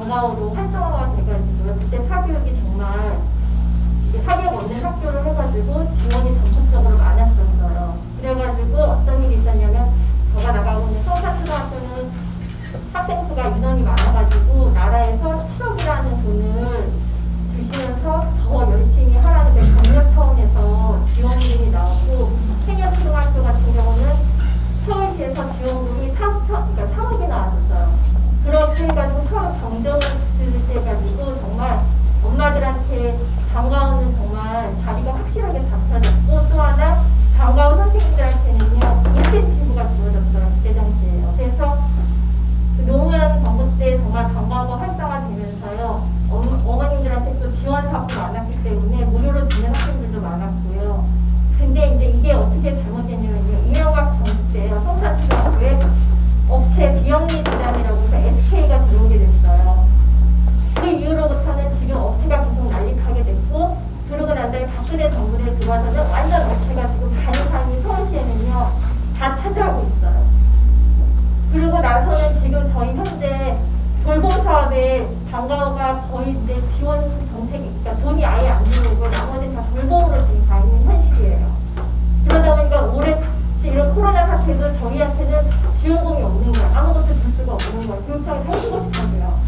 방과후로 활성화가 돼가지고요. 그때 사교육이 정말 사교육 없는 학교를 해가지고 지원이 전폭적으로 많았었어요. 그래가지고 어떤 일이 있었냐면 제가 나가고 있는 성산초등학교는 학생 수가 인원이 많아가지고 나라에서 7억이라는 돈을 주시면서 더 열심히 하라는 게 경력 차원에서 지원금이 나오고 해녀초등학교 같은 경우는 서울시에서 지원금이 3억이 나왔었어요. 그렇게 해가지고 서로 경쟁을 해가지고 정말 엄마들한테 방과후는 정말 자리가 확실하게 잡혀졌고 또 하나 방과후 선생님들한테는요 인센티브가 주어졌어요. 그때 당시에요. 그래서 그 노무현 정부 때 정말 방과후 활성화되면서요 어머님들한테 또 지원 사업도 많았기 때문에 무료로 듣는 학생들도 많았고요. 근데 이제 이게 어떻게 잘못됐냐면요 이명박 정부 때요 성산초등학교에 업체 비영리 재단이라고 해서 SK가 들어오게 됐어요. 그 이후로부터는 지금 업체가 계속 난립하게 됐고 그러고 난 다음에 박근혜 정부에 들어와서는 완전 업체가 지금 다른 서울시에는요 다 차지하고 있어요. 그리고 나서는 지금 저희 현재 돌봄 사업에 방과후가 거의 이제 지원 정책이 그러니까 돈이 아예 안 들어오고 나머지 다 돌봄으로 지금 가 있는 현실이에요. 그러다 보니까 올해 이런 코로나 사태도 저희한테는 지원금이 없는 거예요. 아무것도 줄 수가 없는 거예요. 교육청에서 해주고 싶은데요.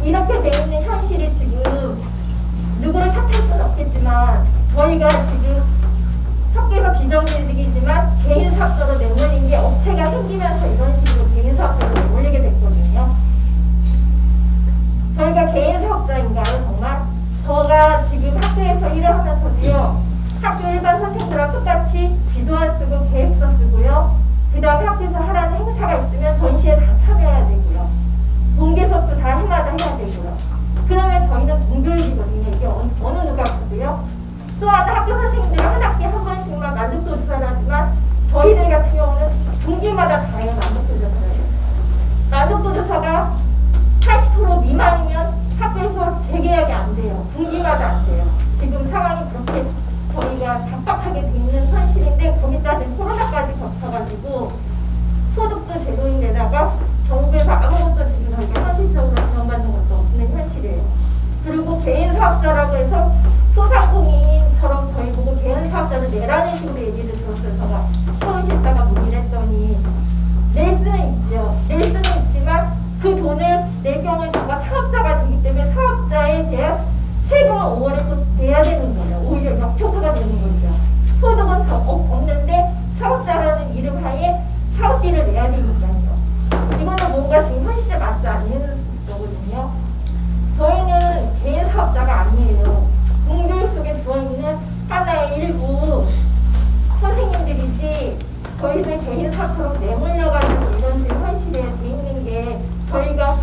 이렇게 돼 있는 현실이 지금 누구를 탓할 수는 없겠지만 저희가 지금 학교에서 비정규직이지만 개인 사업자로 내몰린 게 업체가 생기면서 이런 식으로 개인 사업자로 내몰리게 됐거든요. 저희가 개인 사업자인가요 정말? 저가 지금 학교에서 일을 하면서도요 학교 일반 선생님들랑 똑같이 지도안 쓰고 계획서 쓰고요. 그 다음에 학교에서 하라는 행사가 있으면 전시에 다 참여해야 되고요. 공개 수업도 다 해마다 해야 되고요. 그러면 저희는 공교육이거든요. 이게 어느 누가 보고요. 또 하나 학교 선생님들이 한 학기에 한 번씩만 만족도 조사를 하지만 저희들 같은 경우는 분기마다 다 해요. 만족도 조사를. 만족도 조사가 80% 미만이면 학교에서 재계약이 안 돼요. 분기마다 안 돼요. 지금 상황이 그렇게 저희가 답답하게 돼 있는 현실인데 거기다 코로나까지 겹쳐가지고 소득도 제로인데다가 정부에서 아무것도 지금 저희가 현실적으로 지원받는 것도 없는 현실이에요. 그리고 개인 사업자라고 해서 소상공인처럼 저희 보고 개인 사업자를 내라는 식으로 얘기를 들었어요. 제가 서울시에다가 문의를 했더니 낼 수는 있죠. 낼 수는 있지만 그 돈을 낼 경우에 제가 사업자가 되기 때문에 사업자에 대한 세금을 5월에 또 내야 되는 거예요. 오히려 역효과가 되는 거죠. 소득은 없는데 사업자라는 이름 하에 사업비를 내야 되니까요. 이거는 뭔가 지금 현실에 맞지 않는 거거든요. 저희는 개인 사업자가 아니에요. 공교육 속에 들어있는 하나의 일부 선생님들이지 저희는 개인 사업자로 내몰려가지고 이런 현실에 돼 있는 게 저희가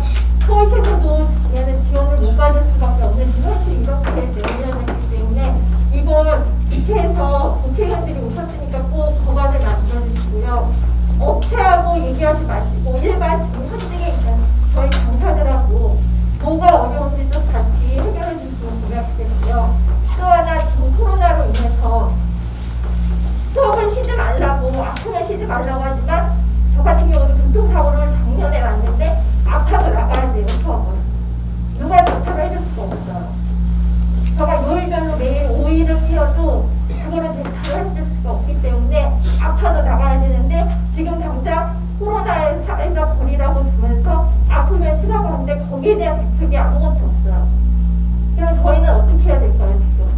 서울시에서도 얘는 지원을 못 받을 수밖에 없는 현실이 이렇게 내려졌기 때문에 이걸 국회에서 국회의원들이 오셨으니까 꼭 법안을 만들어주시고요. 업체하고 얘기하지 마시고 일반 지금 현직에 있는 저희 강사들하고 뭐가 어려운지 좀 같이 해결해 주시면 고맙겠고요. 또 하나 지금 코로나로 인해서 수업을 쉬지 말라고 아프면 쉬지 말라고 하지만 저 같은 경우도 교통사고를 작년에 났는데 아파도 나가야 돼요. 수업을 누가 좋다고 해줄 수가 없어요. 제가 요일별로 매일 5일을 피워도 그거를 대타를 해줄 수가 없기 때문에 아파도 나가야 되는데 지금 당장 코로나에 사회가 벌이라고 두면서 아프면 쉬라고 하는데 거기에 대한 대책이 아무것도 없어요. 그럼 저희는 어떻게 해야 될까요 지금?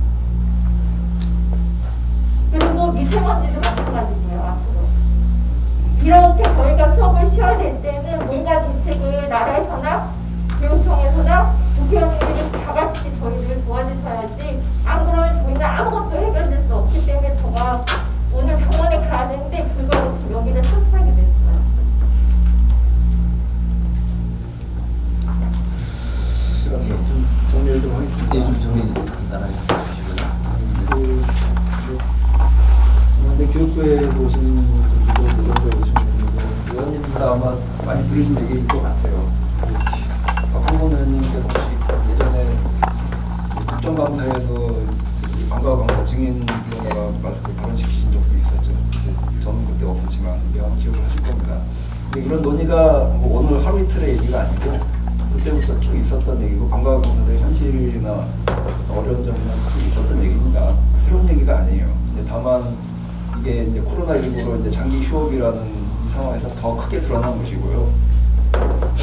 그리고 미세먼지도 마찬가지고요. 앞으로 이렇게 저희가 수업을 쉬어야 될 때는 뭔가 대책을 나라에서나 교육청에서나 국회의원들이 다 같이 저희를 도와주셔야지 안 그러면 저희는 아무것도 해결될 수 없기 때문에 제가 오늘 병원에 가야 되는데 그거를 지금 여기를 선택하게 됐어요. 좀 정리를 좀 하겠습니다. 좀 정리 간단하게 해주시고요. 근데 교육부에 오신 분들도 노동부에 오신 분들도 의원님보다 아마 많이 들으신 얘기일 것 같아요. 점이나 어려운 점이나 크게 있었던 얘기입니다. 새로운 얘기가 아니에요. 이제 다만 이게 이제 코로나19로 이제 장기 휴업이라는 이 상황에서 더 크게 드러난 것이고요.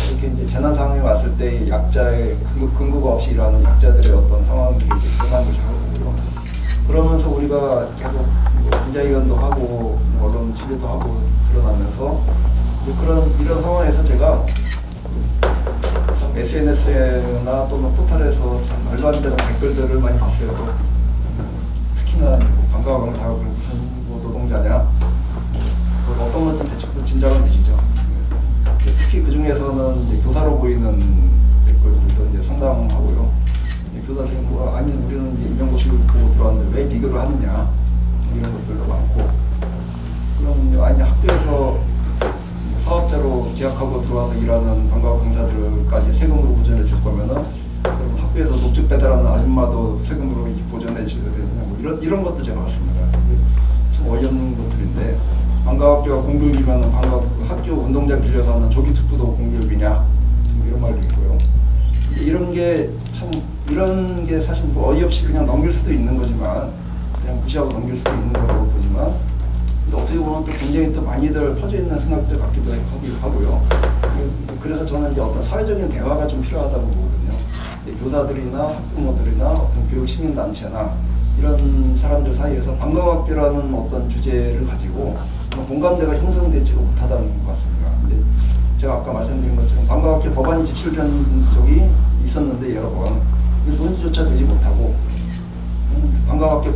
이렇게 이제 재난 상황이 왔을 때 약자의 근거가 없이 일하는 약자들의 어떤 상황들이 이렇게 드러난 것이고요. 그러면서 우리가 계속 뭐 기자회견도 하고 언론 취재도 하고 드러나면서 이런 상황에서 제가 SNS나 또는 포털에서 참 말도 안 되는 댓글들을 많이 봤어요. 특히나 방과후 강사가 무슨 뭐 노동자냐, 뭐 어떤 건지 대충 짐작은 되시죠. 특히 그 중에서는 이제 교사로 보이는 댓글들도 이제 상당하고요. 교사들이 뭐 아니 우리는 이제 임용고시를 보고 들어왔는데 왜 비교를 하느냐 이런 것들도 많고, 그럼 아니 학교에서 사업자로 계약하고 들어와서 일하는 방과후 강사들까지 세금으로 보전해 줄 거면은 그럼 학교에서 녹즙 배달하는 아줌마도 세금으로 보전해 줘야 되느냐 뭐 이런 것도 제가 봤습니다. 참 어이없는 것들인데, 방과학교가 공교육이면 학교 운동장 빌려서 하는 조기 특부도 공교육이냐 뭐 이런 말도 있고요. 이런 게 사실 뭐 어이없이 그냥 넘길 수도 있는 거지만, 그냥 무시하고 넘길 수도 있는 거라고 보지만, 근데 어떻게 보면 또 굉장히 또 많이들 퍼져 있는 생각들 같기도 하고요. 그래서 저는 이제 어떤 사회적인 대화가 좀 필요하다고 보거든요. 교사들이나 학부모들이나 어떤 교육 시민단체나 이런 사람들 사이에서 방과학교라는 어떤 주제를 가지고 공감대가 형성되지가 못하다는 것 같습니다. 근데 제가 아까 말씀드린 것처럼 방과학교 법안이 제출된 적이 있었는데 여러 번 논의조차 되지 못하고 방과학교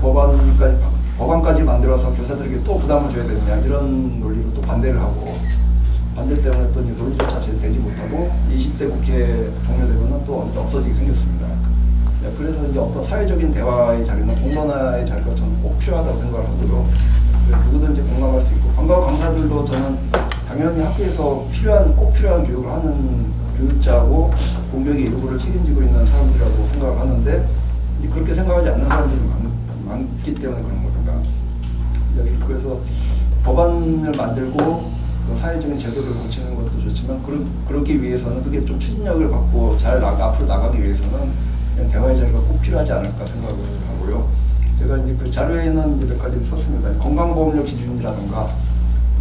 법안까지 만들어서 교사들에게 또 부담을 줘야 되느냐 이런 논리로 또 반대를 하고, 반대 때문에 또 논의조차 되지 못하고 20대 국회 종료되면은 또 없어지게 생겼습니다. 그래서 이제 어떤 사회적인 대화의 자리나 공론화의 자리가 저는 꼭 필요하다고 생각을 하고요. 누구든지 공감할 수 있고, 방과후 강사들도 저는 당연히 학교에서 꼭 필요한 교육을 하는 교육자고 공교육의 일부를 책임지고 있는 사람들이라고 생각을 하는데, 그렇게 생각하지 않는 사람들이 많기 때문에 그런 겁니다. 그래서 법안을 만들고 또 사회적인 제도를 고치는 것도 좋지만, 그러기 위해서는 그게 좀 추진력을 갖고 앞으로 나가기 위해서는 대화의 자리가 꼭 필요하지 않을까 생각을 하고요. 제가 이제 그 자료에는 이제 몇 가지를 썼습니다. 건강보험료 기준이라든가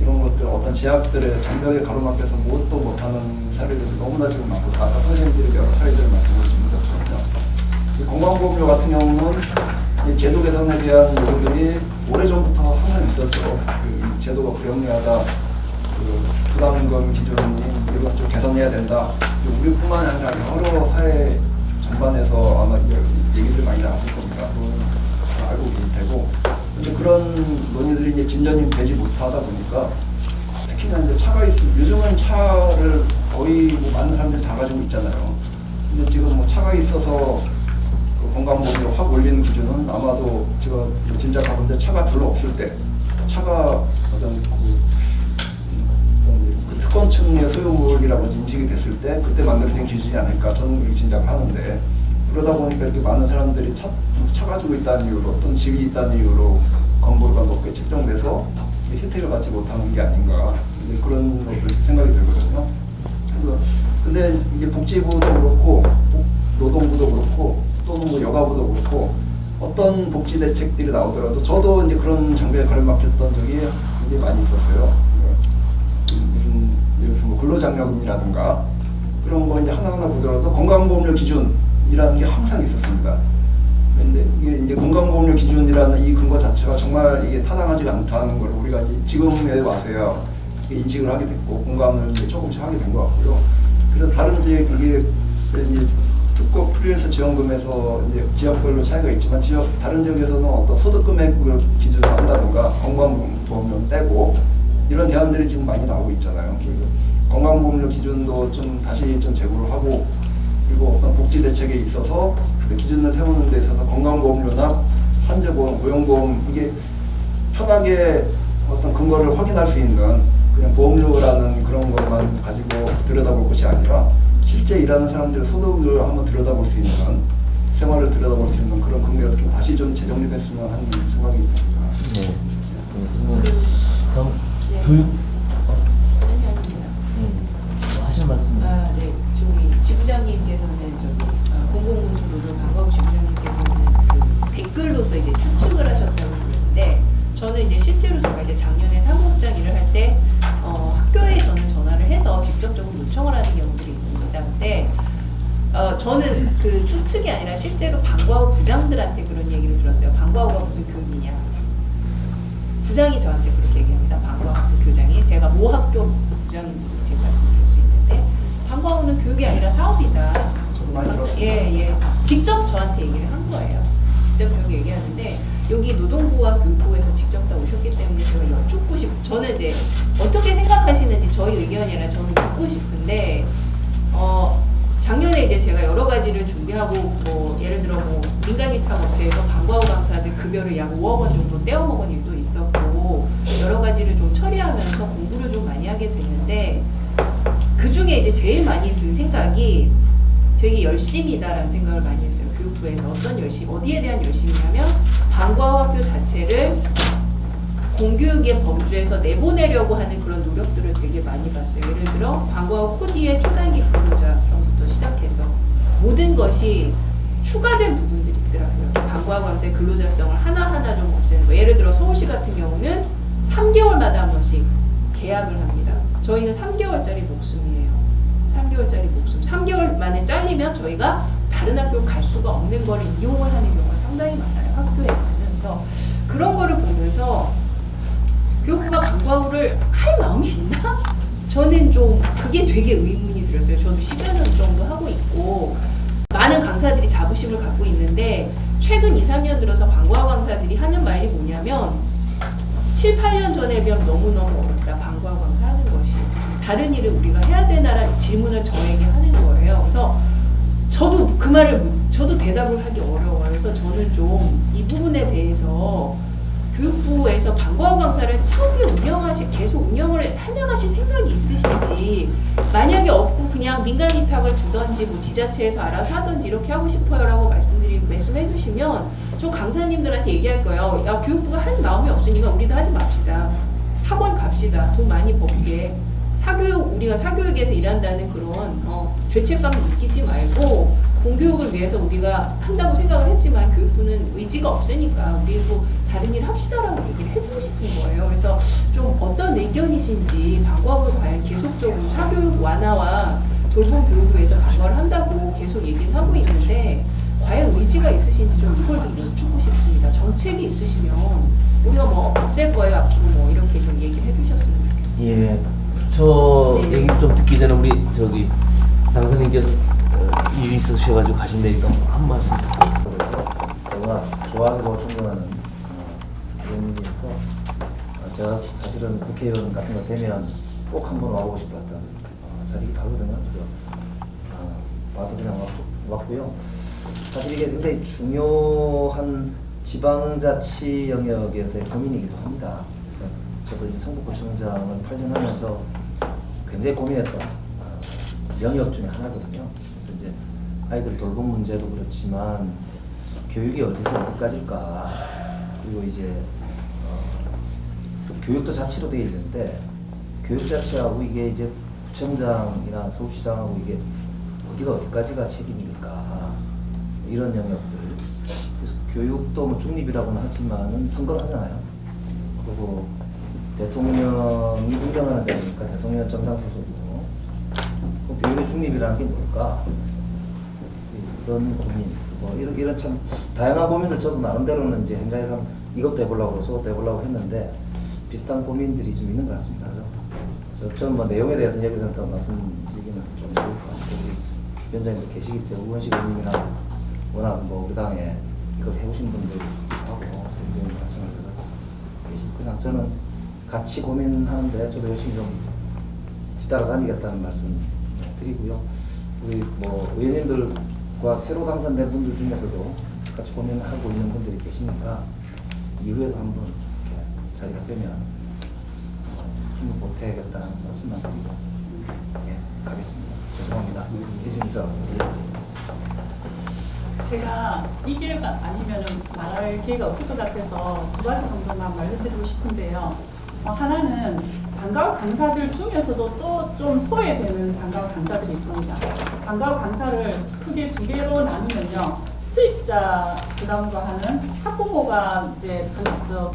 이런 것들, 어떤 제약들의 장벽에 가로막혀서 무엇도 못하는 사례들이 너무나 지금 많고, 아까 선생님들이 여러 사례들을 말씀해 주신 것처럼요. 건강보험료 같은 경우는 이 제도 개선에 대한 요구들이 오래전부터 항상 있었죠. 이 제도가 불합리하다, 부담금 기준이 이런 좀 개선해야 된다. 우리뿐만 아니라 여러 사회 전반에서 아마 얘기들이 많이 나왔을 겁니다. 알고 계시고, 근데 그런 논의들이 이제 진전이 되지 못하다 보니까, 특히나 이제 차가 요즘은 차를 거의 뭐 많은 사람들이 다 가지고 있잖아요. 근데 지금 뭐 차가 있어서 건강보험료 확 올리는 기준은 아마도 제가 짐작하건데 차가 별로 없을 때, 차가 어떤 그 특권층의 소유물이라고 인식이 됐을 때 그때 만들어진 기준이 아닐까 저는 그렇게 짐작을 하는데, 그러다 보니까 이렇게 많은 사람들이 차 가지고 있다는 이유로 또는 집이 있다는 이유로 건보료가 높게 책정돼서 혜택을 받지 못하는 게 아닌가 그런 것들 생각이 들거든요. 근데 이제 복지부도 그렇고 노동부도 그렇고 또는 뭐 여가부도 그렇고 어떤 복지 대책들이 나오더라도 저도 이제 그런 장벽에 가로막혔던 적이 굉장히 많이 있었어요. 무슨 예를 들어서 뭐 근로장려금이라든가 그런 거 이제 하나하나 보더라도 건강보험료 기준이라는 게 항상 있었습니다. 그런데 이게 이제 건강보험료 기준이라는 이 근거 자체가 정말 이게 타당하지 않다는 걸 우리가 이제 지금에 와서야 인식을 하게 됐고 공감을 이제 조금씩 하게 된 것 같고요. 그래서 다른 이제 그게 이제 특급 프리랜서 지원금에서 이제 지역별로 차이가 있지만 다른 지역에서는 어떤 소득 금액을 기준으로 한다든가 건강보험료 떼고 이런 대안들이 지금 많이 나오고 있잖아요. 그래서 건강보험료 기준도 좀 다시 좀 재고를 하고, 그리고 어떤 복지 대책에 있어서 그 기준을 세우는 데 있어서 건강보험료나 산재보험, 고용보험 이게 편하게 어떤 근거를 확인할 수 있는 그냥 보험료라는 그런 것만 가지고 들여다볼 것이 아니라 실제 일하는 사람들의 소득을 한번 들여다볼 수 있는, 생활을 들여다볼 수 있는 그런 근거가 좀 다시 좀 재정립했으면 하는 생각이 듭니다. 그럼 교육 하실 말씀? 네. 지부장님께서는 공공문수로를 방과후 저는 그 추측이 아니라 실제로 방과후 부장들한테 그런 얘기를 들었어요. 방과후가 무슨 교육이냐. 부장이 저한테 그렇게 얘기합니다. 방과후 교장이. 제가 모 학교 부장인지 지금 말씀드릴 수 있는데 방과후는 교육이 아니라 사업이다. 저도 많이 들었어요. 예. 직접 저한테 얘기를 한 거예요. 직접 저렇게 얘기하는데 여기 노동부와 교육부에서 직접 다 오셨기 때문에 제가 여쭙고 저는 이제 어떻게 생각하시는지 저희 의견이라 저는 듣고 싶은데 작년에 이제 제가 여러 가지를 준비하고 뭐 예를 들어 뭐 민간 위탁 업체에서 방과후 강사들 급여를 약 5억 원 정도 떼어먹은 일도 있었고 여러 가지를 좀 처리하면서 공부를 좀 많이 하게 됐는데 그 중에 이제 제일 많이 든 생각이 되게 열심이다라는 생각을 많이 했어요. 교육부에서 어떤 열심, 어디에 대한 열심이냐면 방과후 학교 자체를 공교육의 범주에서 내보내려고 하는 그런 노력들을 되게 많이 봤어요. 예를 들어 방과후 코디의 초단기 근로자성부터 시작해서 모든 것이 추가된 부분들이 있더라고요. 방과후 강사의 근로자성을 하나하나 좀 없애는 거. 예를 들어 서울시 같은 경우는 3개월마다 한 번씩 계약을 합니다. 저희는 3개월짜리 목숨이에요. 3개월짜리 목숨. 3개월 만에 잘리면 저희가 다른 학교를 갈 수가 없는 거를 이용을 하는 경우가 상당히 많아요. 학교에서는. 그래서 그런 거를 보면서 교육부가 방과후를 할 마음이 있나? 저는 좀 그게 되게 의문이 들었어요. 저도 10여 년 정도 하고 있고 많은 강사들이 자부심을 갖고 있는데 최근 2, 3년 들어서 방과후 강사들이 하는 말이 뭐냐면 7, 8년 전에 비하면 너무너무 어렵다. 방과후 강사 하는 것이. 다른 일을 우리가 해야 되나라는 질문을 저에게 하는 거예요. 그래서 저도 그 말을 저도 대답을 하기 어려워요. 그래서 저는 좀 이 부분에 대해서 교육부에서 방과후 강사를 차후에 계속 운영을 해나가실 생각이 있으신지 만약에 없고 그냥 민간 위탁을 주던지 뭐 지자체에서 알아서 하던지 이렇게 하고 싶어요라고 말씀해 주시면 저 강사님들한테 얘기할 거예요. 야 교육부가 할 마음이 없으니까 우리도 하지 맙시다. 학원 갑시다. 돈 많이 벌게. 우리가 사교육에서 일한다는 그런 죄책감을 느끼지 말고 공교육을 위해서 우리가 한다고 생각을 했지만 교육부는 의지가 없으니까 우리도 다른 일 합시다라고 얘기를 해주고 싶은 거예요. 그래서 좀 어떤 의견이신지 방과후를 과연 계속적으로 사교육 완화와 돌봄 교육을 위해서 방과를 한다고 계속 얘기를 하고 있는데 과연 의지가 있으신지 좀 이걸 좀 여쭙고 싶습니다. 정책이 있으시면 우리가 뭐 없앨 거예요 앞으로 뭐 이렇게 좀 얘기를 해주셨으면 좋겠습니다. 예, 저 네. 얘기 좀 듣기 전에 우리 저기 당선인께서 일이 있으셔가지고 가신다니까 한 말씀. 제가 좋아하고 존경하는 의원님께서 제가 사실은 국회의원 같은 거 되면 꼭 한번 와보고 싶었던 자리이기도 하거든요. 그래서 와서 그냥 왔고요. 사실 이게 굉장히 중요한 지방자치 영역에서의 고민이기도 합니다. 그래서 저도 이제 성북구청장을 8년 하면서 굉장히 고민했던 영역 중에 하나거든요. 그래서 이제 아이들 돌봄 문제도 그렇지만 교육이 어디서 어디까지일까, 그리고 이제 또 교육도 자치로 되어 있는데 교육 자체하고 이게 이제 구청장이나 서울시장하고 이게 어디가 어디까지가 책임일까, 이런 영역들. 그래서 교육도 뭐 중립이라고는 하지만은 선거를 하잖아요. 그리고 대통령이 임명하는 자리니까 대통령 정당 소속이고, 교육의 중립이라는 게 뭘까? 이런 고민, 뭐 이런 참 다양한 고민들 저도 나름대로는 이제 현장에서 이것도 해보려고 저것도 해보려고 했는데 비슷한 고민들이 좀 있는 것 같습니다. 그래서 저는 뭐 내용에 대해서 여기서 또 말씀드리기는 좀 좋을 것 같고, 우리 위원장님도 계시기 때문에 우원식 의원님이나 워낙 뭐 우리 당에 이걸 해보신 분들이 하고 선생님이 마찬가지로 계시고, 그냥 저는 같이 고민하는데 저도 열심히 좀 뒤따라 다니겠다는 말씀 드리고요. 우리 뭐 의원님들과 새로 당선된 분들 중에서도 같이 고민하고 있는 분들이 계시니까 이후에도 한번 이렇게 자리가 되면 힘을 보태야겠다는 말씀만 드리고 가겠습니다. 죄송합니다. 이준서. 제가 이 기회가 아니면 말할 기회가 없을 것 같아서 두 가지 정도만 말씀드리고 싶은데요. 하나는 방과후 강사들 중에서도 또 좀 소외되는 방과후 강사들이 있습니다. 방과후 강사를 크게 두 개로 나누면요. 수입자 부담으로 하는 학부모가 이제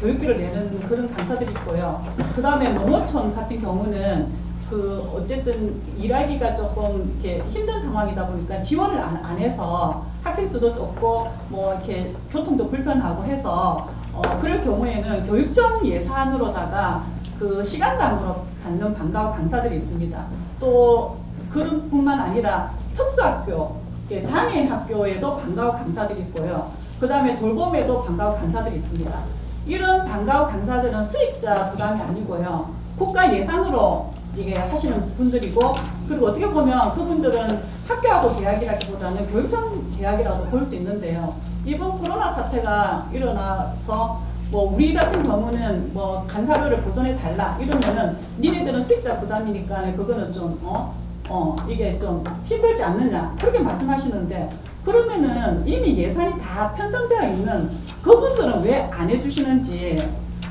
교육비를 내는 그런 강사들이 있고요. 그 다음에 농어촌 같은 경우는 어쨌든 일하기가 조금 이렇게 힘든 상황이다 보니까 지원을 안 해서 학생 수도 적고 뭐 이렇게 교통도 불편하고 해서 그럴 경우에는 교육청 예산으로다가 그 시간당으로 받는 방과후 강사들이 있습니다. 또 그런 뿐만 아니라 특수학교, 장애인 학교에도 방과후 강사들이 있고요. 그 다음에 돌봄에도 방과후 강사들이 있습니다. 이런 방과후 강사들은 수입자 부담이 아니고요. 국가 예산으로 이게 하시는 분들이고, 그리고 어떻게 보면 그분들은 학교하고 계약이라기보다는 교육청 계약이라고 볼 수 있는데요. 이번 코로나 사태가 일어나서 뭐 우리 같은 경우는 뭐 간사료를 보전해 달라 이러면은 니네들은 수익자 부담이니까 그거는 좀 이게 좀 힘들지 않느냐 그렇게 말씀하시는데, 그러면은 이미 예산이 다 편성되어 있는 그분들은 왜 안 해주시는지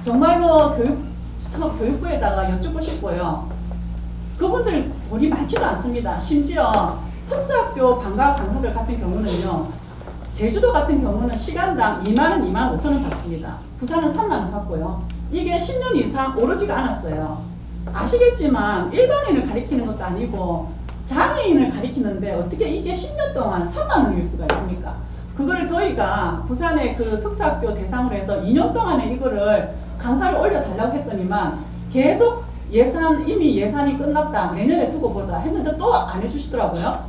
정말로 교육부에다가 여쭙고 싶고요. 그분들 돈이 많지도 않습니다. 심지어 특수학교 방과후 강사들 같은 경우는요, 제주도 같은 경우는 시간당 2만원, 2만 5천원 받습니다. 부산은 3만원 받고요. 이게 10년 이상 오르지가 않았어요. 아시겠지만 일반인을 가리키는 것도 아니고 장애인을 가리키는데 어떻게 이게 10년 동안 3만원일 수가 있습니까? 그걸 저희가 부산의 그 특수학교 대상으로 해서 2년 동안에 이거를 강사를 올려달라고 했더니만 계속 이미 예산이 끝났다, 내년에 두고 보자 했는데 또 안 해주시더라고요.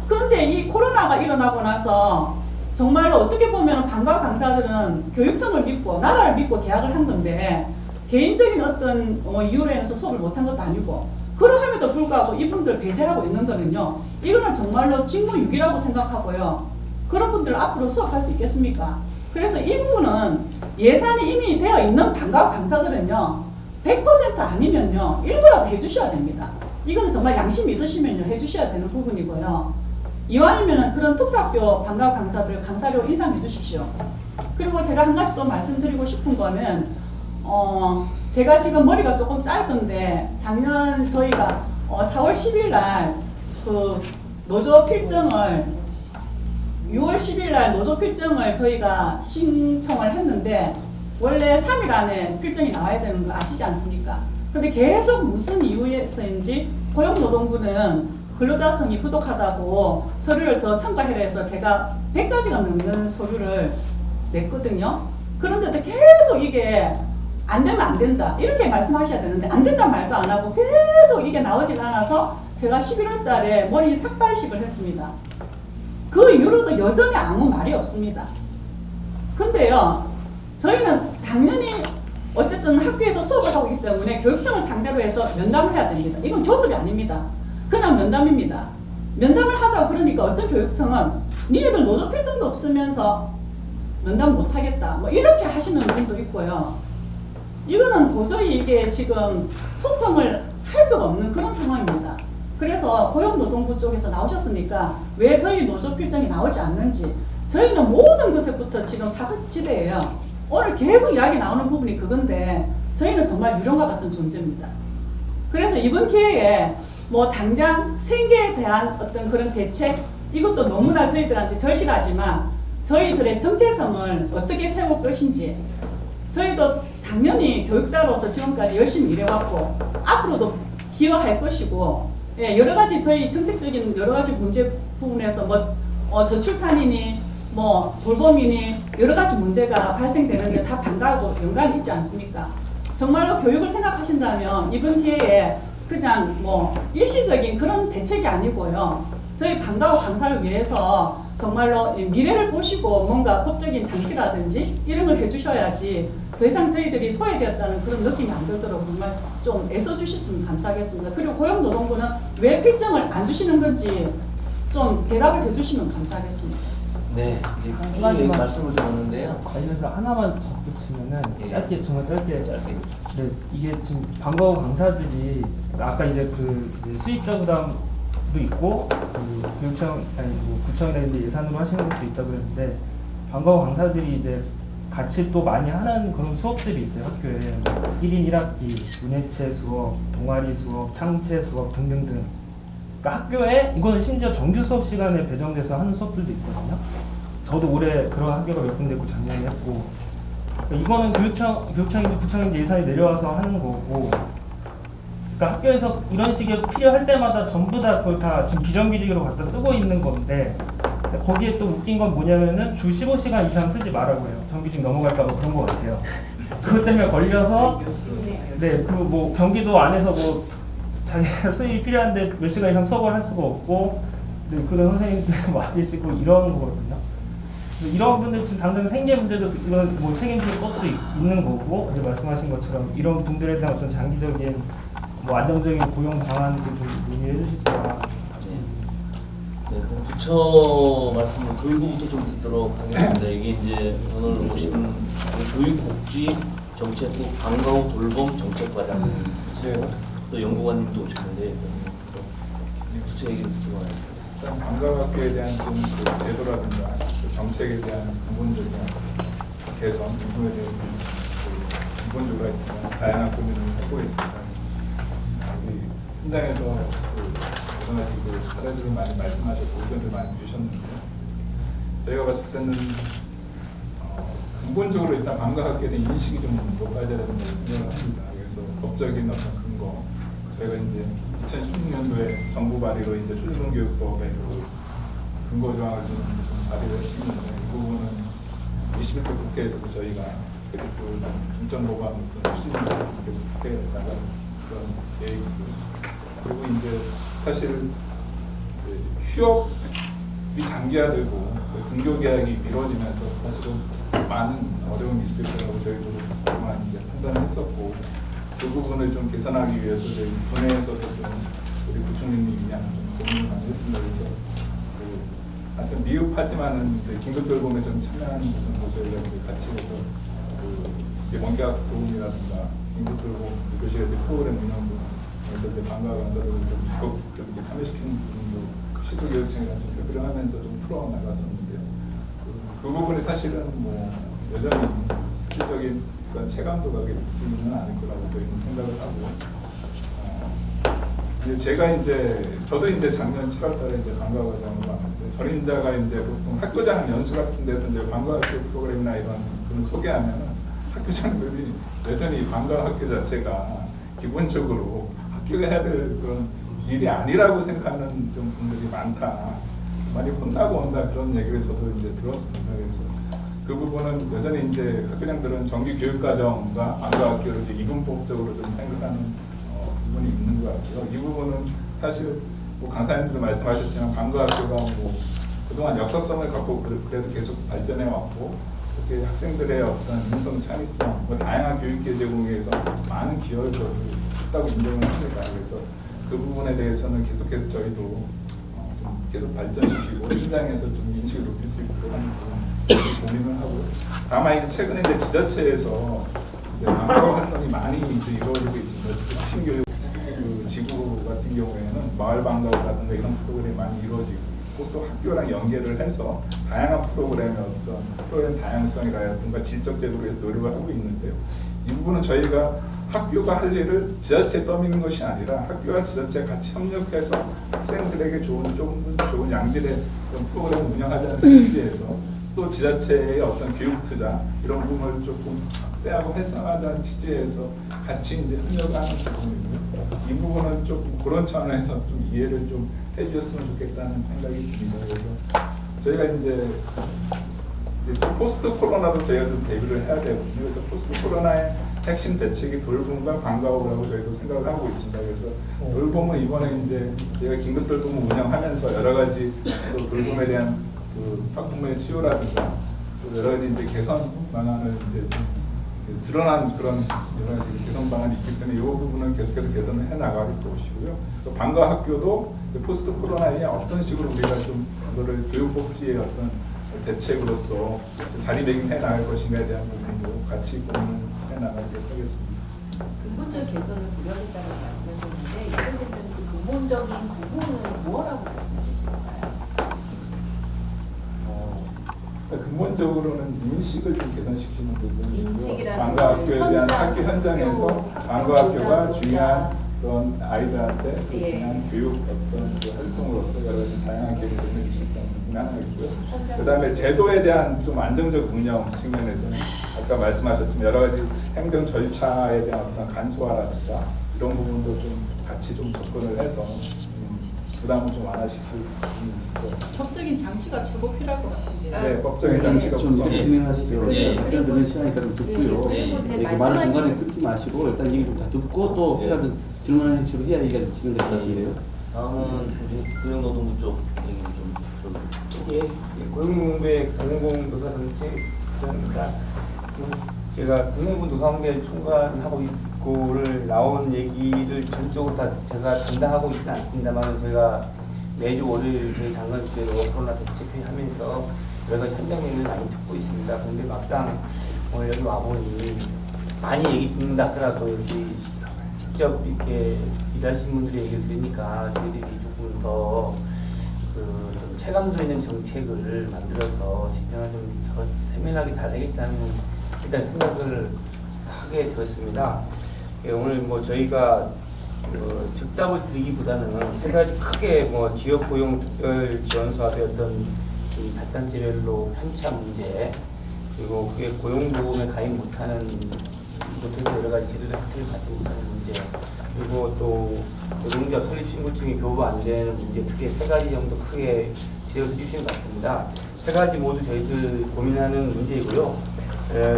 그런데 이 코로나가 일어나고 나서 정말로 어떻게 보면 방과후 강사들은 교육청을 믿고 나라를 믿고 계약을 한 건데 개인적인 어떤 이유로 인해서 수업을 못한 것도 아니고, 그러함에도 불구하고 이분들 배제하고 있는 거는요, 이거는 정말로 직무유기라고 생각하고요. 그런 분들 앞으로 수업할 수 있겠습니까? 그래서 이 부분은 예산이 이미 되어 있는 방과후 강사들은요 100% 아니면요 일부라도 해주셔야 됩니다. 이거는 정말 양심이 있으시면요 해주셔야 되는 부분이고요. 이왕이면은 그런 특수학교 방과후 강사들 강사료 인상해 주십시오. 그리고 제가 한 가지 또 말씀드리고 싶은 거는 제가 지금 머리가 조금 짧은데 작년 저희가 4월 10일 날 그 노조 필정을 6월 10일 날 노조 필정을 저희가 신청을 했는데 원래 3일 안에 필정이 나와야 되는 거 아시지 않습니까? 근데 계속 무슨 이유에서인지 고용노동부는 근로자성이 부족하다고 서류를 더 첨가해라 해서 제가 100가지가 넘는 서류를 냈거든요. 그런데도 계속 이게 안 되면 안 된다 이렇게 말씀하셔야 되는데 안 된다 말도 안 하고 계속 이게 나오지가 않아서 제가 11월 달에 머리 삭발식을 했습니다. 그 이후로도 여전히 아무 말이 없습니다. 근데요, 저희는 당연히 어쨌든 학교에서 수업을 하고 있기 때문에 교육청을 상대로 해서 면담을 해야 됩니다. 이건 교습이 아닙니다. 그냥 면담입니다. 면담을 하자고 그러니까 어떤 교육청은 니네들 노조 필등도 없으면서 면담 못하겠다 뭐 이렇게 하시는 분도 있고요. 이거는 도저히 이게 지금 소통을 할 수가 없는 그런 상황입니다. 그래서 고용노동부 쪽에서 나오셨으니까 왜 저희 노조 필정이 나오지 않는지, 저희는 모든 것에부터 지금 사각지대예요. 오늘 계속 이야기 나오는 부분이 그건데 저희는 정말 유령과 같은 존재입니다. 그래서 이번 기회에 뭐 당장 생계에 대한 어떤 그런 대책, 이것도 너무나 저희들한테 절실하지만 저희들의 정체성을 어떻게 세울 것인지, 저희도 당연히 교육자로서 지금까지 열심히 일해왔고 앞으로도 기여할 것이고, 여러 가지 저희 정책적인 여러 가지 문제 부분에서 뭐 저출산이니 뭐 돌봄이니 여러 가지 문제가 발생되는데 다 방과하고 연관이 있지 않습니까? 정말로 교육을 생각하신다면 이번 기회에 그냥 뭐 일시적인 그런 대책이 아니고요. 저희 방과후 강사를 위해서 정말로 미래를 보시고 뭔가 법적인 장치라든지 이런 걸 해주셔야지 더 이상 저희들이 소외되었다는 그런 느낌이 안 들도록 정말 좀 애써주셨으면 감사하겠습니다. 그리고 고용노동부는 왜 필정을 안 주시는 건지 좀 대답을 해주시면 감사하겠습니다. 네, 이제 꾸준히 말씀을 들었는데요. 관련해서 하나만 덧붙이면은 예. 짧게 정말 짧게. 네, 이게 지금 방과후 강사들이 아까 이제 이제 수입자 부담도 있고 교육청 구청이나 이제 예산으로 하시는 것도 있다고 그랬는데, 방과후 강사들이 이제 같이 또 많이 하는 그런 수업들이 있어요. 학교에 1인 1학기, 문예체 수업, 동아리 수업, 창체 수업 등등등. 그러니까 학교에 이거는 심지어 정규 수업 시간에 배정돼서 하는 수업들도 있거든요. 저도 올해 그런 학교가 몇 군데 있고 작년에 했고, 그러니까 이거는 교육청인지 구청인지 예산이 내려와서 하는 거고, 그러니까 그러니까 학교에서 이런 식의 필요할 때마다 전부 다 그걸 다 지금 비정규직으로 갖다 쓰고 있는 건데 거기에 또 웃긴 건 뭐냐면은 주 15시간 이상 쓰지 말라고 해요. 정규직 넘어갈까 봐 그런 것 같아요. 그것 때문에 걸려서 네, 그 뭐 경기도 안에서 뭐 자기가 수입이 필요한데 몇 시간 이상 수업을 할 수가 없고 네, 그런 선생님들 와 계시고 이런 거거든요. 이런 분들 지금 당장 생계 문제도 이건 뭐 책임질 것도 있는 거고 어제 말씀하신 것처럼 이런 분들에 대한 어떤 장기적인 뭐 안정적인 고용 방안을 좀 논의해 주십사. 네, 그럼 부처 말씀을 교육부부터 좀 듣도록 하겠습니다. 이게 이제 오늘 오신 교육복지 정책부 방과후 돌봄 정책과장 또 연구관님도 오셨는데 부처 얘기를 듣고 가겠습니다. 일단 방과학교에 대한 그 제도라든가 그 정책에 대한 근본적인 개선, 이 부분에 대해서 근본적으로 다양한 고민을 하고 있습니다. 우리 현장에서 여러 가지 사례들을 많이 말씀하셨고 의견을 많이 주셨는데 저희가 봤을 때는 근본적으로 일단 방과학교에 대한 인식이 좀 높아져야 된다고 생각을 합니다. 그래서 법적인 어떤 근거, 저희가 이제 2016년도에 정부 발의로 이제 초중등교육법에 그 근거 조항을 좀 발의를 했습니다. 이 부분은 21대 국회에서도 저희가 계속 그 중점 보고하면서 추진을 계속 해 나갈 그런 계획이고요. 그리고 이제 사실 휴업이 장기화되고 등교 계약이 미뤄지면서 사실은 많은 어려움이 있을 거라고 저희도 그동안 이제 판단을 했었고 그 부분을 좀 개선하기 위해서 저희 분회에서도 좀 우리 부총리님이랑 좀 고민을 많이 했습니다. 그래서 하여튼 미흡하지만은 긴급 돌봄에 좀 참여하는 부분도 저희가 이제 같이 해서 원격학습 도움이라든가 긴급 돌봄 교실에서 프로그램 운영 등에서 이제 방과 강사를 좀 적극적으로 참여시키는 부분도 시도교육청이랑 좀 협의를 하면서 좀 풀어 나갔었는데요. 그 부분이 사실은 뭐 여전히 실질적인 그런 체감도가 있지는 않을 거라고 저희는 생각을 하고 이제 저도 이제 작년 7월달에 이제 방과과장으로 왔는데 전임자가 이제 보통 학교장 연수 같은 데서 이제 방과학교 프로그램이나 이런 그런 소개하면 학교장들이 여전히 방과학교 자체가 기본적으로 학교가 해야 될 그런 일이 아니라고 생각하는 좀 분들이 많다. 많이 혼나고 온다 그런 얘기를 저도 이제 들었습니다. 그래서 그 부분은 여전히 이제 학교장들은 정규 교육과정과 방과학교를 이제 이분법적으로 좀 생각하는 부분이 있는 것 같고요. 이 부분은 사실 뭐 강사님들도 말씀하셨지만 방과학교가 뭐 그동안 역사성을 갖고 그래도 계속 발전해 왔고 그렇게 학생들의 어떤 인성 창의성, 뭐 다양한 교육기회 제공에 의해서 많은 기여를 했다고 인정을 합니다. 그래서 그 부분에 대해서는 계속해서 저희도 좀 계속 발전시키고 현장에서 좀 인식을 높일 수 있도록 하는 고민을 하고 다만 이제 최근에 이제 지자체에서 이제 방과 활동이 많이 이제 이루어지고 있습니다. 특히 신교육 그 지구 같은 경우에는 마을 방과후라든가 이런 프로그램이 많이 이루어지고 있고 또 학교랑 연계를 해서 다양한 프로그램의 어떤 프로그램 다양성이라든가 질적 제도에 노력을 하고 있는데요. 이 부분은 저희가 학교가 할 일을 지자체에 떠미는 것이 아니라 학교와 지자체가 같이 협력해서 학생들에게 조금 더 좋은 양질의 그런 프로그램을 운영하자는 취지에서 또 지자체의 어떤 교육 투자 이런 부분을 조금 확대하고 활성화하자는 취지에서 같이 이제 협력하는 부분이고요. 이 부분은 조금 그런 차원에서 좀 이해를 좀 해주셨으면 좋겠다는 생각이 듭니다. 그래서 저희가 이제 포스트 코로나도 저희가 좀 대비를 해야 되거든요. 그래서 포스트 코로나의 핵심 대책이 돌봄과 방과후라고 저희도 생각을 하고 있습니다. 그래서 돌봄은 이번에 이제 저희가 긴급 돌봄을 운영하면서 여러 가지 또 돌봄에 대한 그 학부모의 수요라든가 또 여러 가지 이제 개선 방안을 이제 드러난 그런 여러 가지 개선 방안이 있기 때문에 이 부분은 계속해서 개선을 해 나갈 것이고요. 또 방과학교도 포스트 코로나에 어떤 식으로 우리가 좀 이거를 교육복지의 어떤 대책으로서 자리매김해 나갈 것인가에 대한 부분도 같이 고민을 해 나가도록 하겠습니다. 근본적 개선을 고려하겠다고 말씀하셨는데 이번 대표는 그 근본적인 부분은 뭐라고 말씀하실 수 있을까요? 근본적으로는 인식을 좀 개선시키는 부분이고요. 방과학교에 방과학교에 대한 학교 현장에서 방과학교가 중요한 그런 아이들한테 그 중요한 교육 어떤 그 활동으로서 여러 가지 다양한 계획을 해줄 수 있다는 부분이 하나 있고요. 그다음에 제도에 대한 좀 안정적 운영 측면에서는 아까 말씀하셨지만 여러 가지 행정 절차에 대한 어떤 간소화라든가 이런 부분도 좀 같이 좀 접근을 해서 부담을 좀 완화시킬 부분이 있을 것 같습니다. 법적인 장치가 최고 필요할 것 같은데요. 네, 법적인 장치가 좀 구성되어 진행하시죠. 네. 일단 드는 시간이니까 좀 듣고요. 네. 이렇게 말을 중간에 끊지 마시고 일단 얘기 좀 다 듣고 또 필요하면 질문하는 형식으로 해야 얘기가 진행될 것 같은데요. 다음은 고용노동부 쪽 얘기 좀 들어볼게요. 예, 고용노동부의 공공노사정책입니다. 제가 공공부 노사관계 총괄하고 있고를 나온 얘기를 전적으로 다 제가 담당하고 있지는 않습니다만 제가 매주 월요일 저희 장관 주재로 코로나 대책회의 하면서 여러 가지 현장 얘기를 많이 듣고 있습니다. 그런데 막상 오늘 여기 와보니 많이 얘기 듣는다 하더라도 역시 직접 이렇게 일하시는 분들의 얘기를 들으니까 저희들이 조금 더 좀 체감도 있는 정책을 만들어서 집행을 좀 더 세밀하게 잘 하겠다는 일단 생각을 하게 되었습니다. 오늘 뭐 저희가 즉답을 드리기보다는 세 가지 크게 뭐 지역 고용 특별 지원 사업의 어떤 이 다단체별로 편차 문제, 그리고 그게 고용보험에 가입 못해서 여러 가지 제도적 혜택을 받지 못하는 문제, 그리고 또 노동자 설립 신고증이 교부 안 되는 문제, 특히 세 가지 정도 크게 지적해 주신 것 같습니다. 세 가지 모두 저희들 고민하는 문제이고요.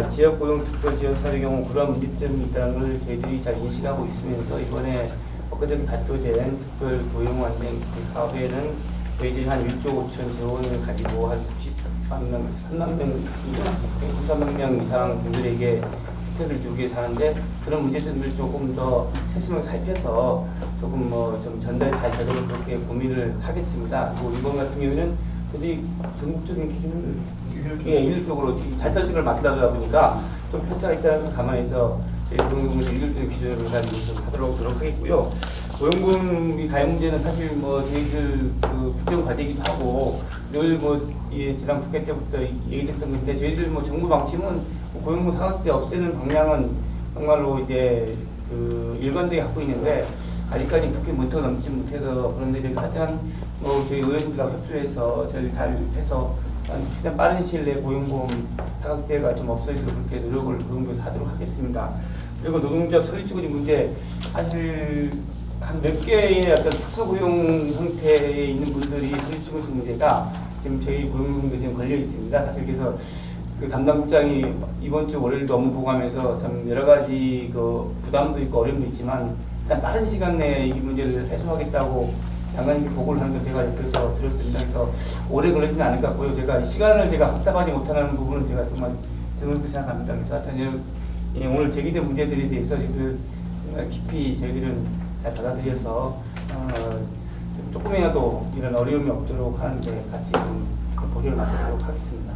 지역 고용 특별 지원 사업의 경우 그러한 문제점이 있다는 걸 저희들이 잘 인식하고 있으면서 이번에 엊그저께 발표된 특별 고용 안정 사업에는 저희들이 한 1조 5천 재원을 가지고 한 93만 명 이상 분들에게 혜택을 주기 위해서 하는데 그런 문제점을 조금 더 세심하게 살펴서 조금 좀 전달 잘 되도록 그렇게 고민을 하겠습니다. 그리고 이번 같은 경우에는 저희 전국적인 기준을 일률적으로 자체적으로 만들다 보니까 좀 편차가 있다는 걸 감안해서 저희 고용보험에서 일률적인 기준을 가지고 좀 하도록 노력하겠고요. 고용보험이 가입 문제는 사실 저희들 국정 과제이기도 하고 늘 지난 국회 때부터 얘기됐던 건데 저희들 정부 방침은 고용보험 상한제 없애는 방향은 정말로 이제 일관되게 갖고 있는데 아직까지 국회 문턱 넘지 못해서 그런데 저희 하여튼 저희 의원들하고 협조해서 저희 잘 해서 최대한 빠른 시일 내에 고용보험 사각지대가 좀 없어지도록 그렇게 노력을 고용부에서 하도록 하겠습니다. 그리고 노동자 설립직원이 문제 사실 한 몇 개의 어떤 특수고용 형태에 있는 분들이 설립직원 문제가 지금 저희 고용노동부에 지금 걸려 있습니다. 사실 그래서 담당국장이 이번 주 월요일도 업무 보고하면서 참 여러 가지 부담도 있고 어려움도 있지만 일단 빠른 시간 내에 이 문제를 해소하겠다고 장관님께 보고를 하는 걸 제가 옆에서 들었습니다. 그래서 오래 걸리지는 않을 것 같고요. 시간을 확답하지 못하는 부분은 제가 정말 죄송하게 생각합니다. 그래서 하여튼 오늘 제기된 문제들에 대해서 저희들 정말 깊이 저희들은 잘 받아들여서 조금이라도 이런 어려움이 없도록 하는데 같이 좀 보류를 맞추도록 하겠습니다.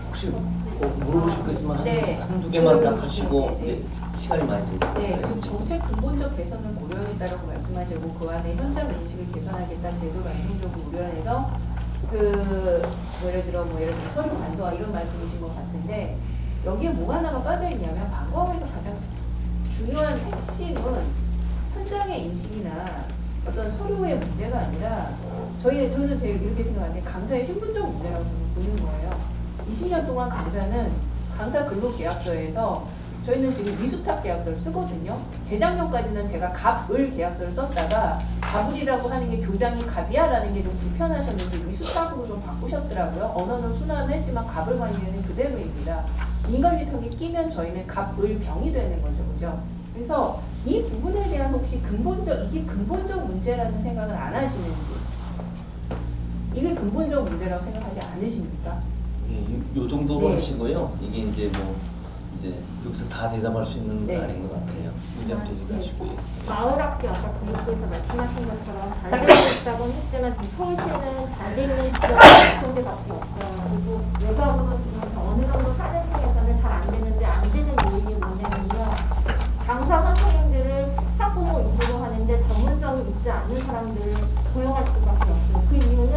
혹시 물어보실 거 있으면 네. 한두 개만 딱 하시고 이제 시간이 많이 돼 있습니다. 네, 지금 정책 근본적 개선을 고려하겠다라고 말씀하시고 그 안에 현장 인식을 개선하겠다, 제도를 안정적으로 우려해서 예를 들어 서류 간소화 이런 말씀이신 것 같은데 여기에 뭐 하나가 빠져 있냐면 방과후에서 가장 중요한 핵심은 현장의 인식이나 어떤 서류의 문제가 아니라 저는 제일 이렇게 생각하는데 강사의 신분적 문제라고 보는 거예요. 20년 동안 강사는 강사 근로계약서에서 저희는 지금 위수탁 계약서를 쓰거든요. 재작년까지는 제가 갑을 계약서를 썼다가 갑을이라고 하는 게 교장이 갑이야라는 게 좀 불편하셨는데 위수탁으로 좀 바꾸셨더라고요. 언어는 순화는 했지만 갑을 관리에는 그대로입니다. 민간위탁이 끼면 저희는 갑을 병이 되는 거죠, 그죠? 그래서 이 부분에 대한 혹시 이게 근본적 문제라는 생각은 안 하시는지, 이게 근본적 문제라고 생각하지 않으십니까? 요 정도로 네. 하시고요. 이게 이제 여기서 다 대답할 수 있는 건 네. 아닌 것 같아요. 문제부터 지금 하시고요. 마을학교 아까 교육부에서 말씀하신 것처럼 잘 되어 있다고는 했지만 지금 서울시는 잘 돼 있는 지역이 몇 군데밖에 없어요. 그리고 외곽으로 지금 어느 정도 사는 중에서는 잘 안 되는데 안 되는 이유가 뭐냐면요. 강사 선생님들을 학부모 인수로 하는데 전문성이 있지 않은 사람들을 고용할 수밖에 없어요. 그 이유는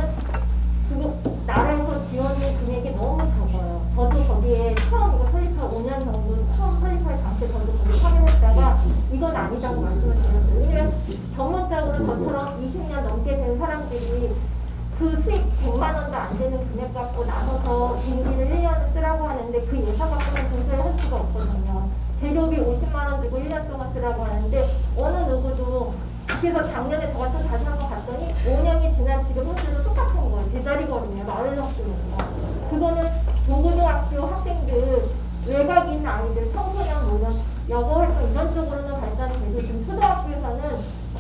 나라에서 지원의 금액이 너무 적어요. 저도 거기에 처음 이거 설립할 5년 정도 처음 설립할 당시에 저도 거기 참여했다가 이건 아니다고 말씀을 드렸어요. 왜냐면 전문적으로 저처럼 20년 넘게 된 사람들이 그 수익 100만 원도 안 되는 금액 갖고 나눠서 임기를 1년을 쓰라고 하는데 그 예산 갖고는 공사를 할 수가 없거든요. 재료비 50만 원 주고 1년 동안 쓰라고 하는데 어느 누구도 그래서 작년에 저가 또 다시 한번 갔더니 5년이 지난 지금 현재도 똑같은 거예요. 제자리거든요. 마을 학교는. 그거는 중고등학교 학생들 외곽인 아이들, 청소년, 노년, 여고 활동 이런 쪽으로는 발달이 되고 지금 초등학교에서는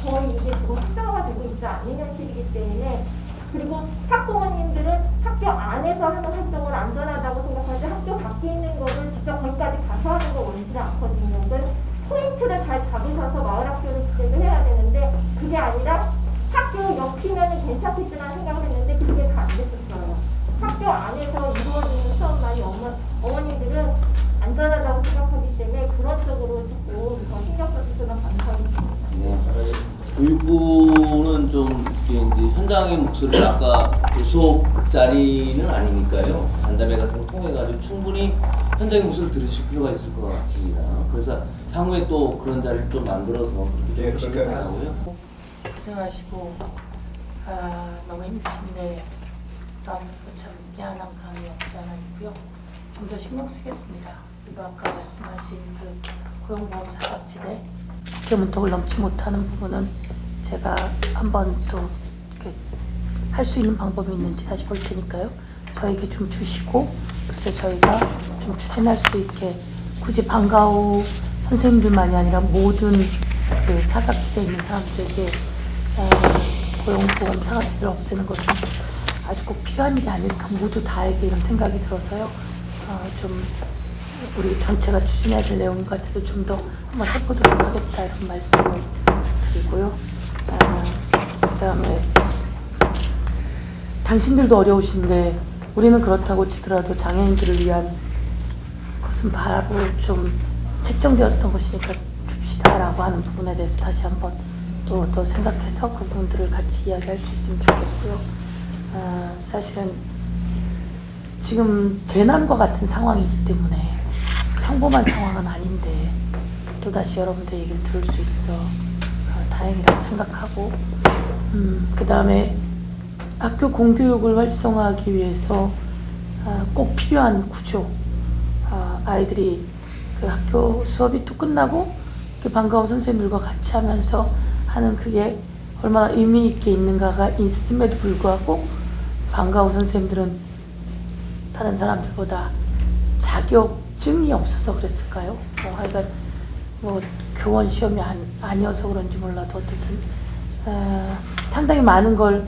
거의 이게 지금 활성화가 되고 있지 않는 현실이기 때문에 그리고 학부모님들은 학교 안에서 하는 활동을 안전하다고 생각하지 학교 밖에 있는 거를 직접 거기까지 가서 하는 거 원치는 않거든요. 그래서 포인트를 잘 잡으셔서 마을 학교를 기획을 해야 되는데 그게 아니라 학교 옆이면 괜찮겠지라는 생각을 했는데 그게 다 안 됐었어요. 학교 안에서 이루어지는 수업만이 어머님들은 안전하다고 생각하기 때문에 그런 쪽으로 조금 더 신경 써주시면 감사하겠습니다. 네. 교육부는 좀 이제 현장의 목소리를 아까 그 수업 자리는 아니니까요. 간담회 같은 거 통해가지고 충분히 현장의 목소리를 들으실 필요가 있을 것 같습니다. 그래서 향후에 또 그런 자리를 좀 만들어서 그렇게 좀 하시길 바라고요. 고생하시고 너무 힘드신데 마음부터 참 미안한 감이 없지 않아 있고요. 좀 더 신경 쓰겠습니다. 그리고 아까 말씀하신 그 고용보험 사각지대 문턱을 넘지 못하는 부분은 제가 한번 또 할 수 있는 방법이 있는지 다시 볼 테니까요. 저에게 좀 주시고 그래서 저희가 좀 추진할 수 있게 굳이 방과후 선생님들만이 아니라 모든 그 사각지대에 있는 사람들에게 고용보험 사각지대를 없애는 것은 아주 꼭 필요한 게 아닐까 모두 다에게 이런 생각이 들어서요. 좀 우리 전체가 추진해야 될 내용인 것 같아서 좀 더 한번 해보도록 하겠다 이런 말씀을 드리고요. 그다음에 당신들도 어려우신데 우리는 그렇다고 치더라도 장애인들을 위한 것은 바로 좀 책정되었던 것이니까 줍시다라고 하는 부분에 대해서 다시 한번 또 더 생각해서 그 부분들을 같이 이야기할 수 있으면 좋겠고요. 사실은 지금 재난과 같은 상황이기 때문에 평범한 상황은 아닌데 또다시 여러분들 얘기를 들을 수 있어 다행이라고 생각하고 그 다음에 학교 공교육을 활성화하기 위해서 꼭 필요한 구조 아이들이 그 학교 수업이 또 끝나고 방과후 선생님들과 같이 하면서 하는 그게 얼마나 의미 있게 있는가가 있음에도 불구하고 방과후 선생님들은 다른 사람들보다 자격증이 없어서 그랬을까요? 하여간 교원 시험이 아니어서 그런지 몰라도 어쨌든 상당히 많은 걸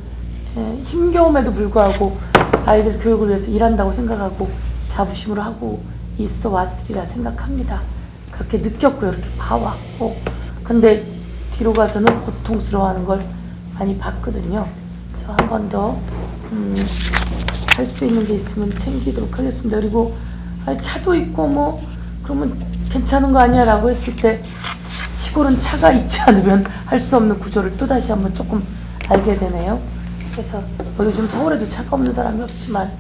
힘겨움에도 불구하고 아이들 교육을 위해서 일한다고 생각하고 자부심으로 하고 있어 왔으리라 생각합니다. 그렇게 느꼈고요. 이렇게 봐왔고 근데 뒤로 가서는 고통스러워하는 걸 많이 봤거든요. 그래서 한 번 더 할 수 있는 게 있으면 챙기도록 하겠습니다. 그리고 차도 있고 그러면 괜찮은 거 아니야 라고 했을 때 시골은 차가 있지 않으면 할 수 없는 구조를 또다시 한번 조금 알게 되네요. 그래서 요즘 서울에도 차가 없는 사람이 없지만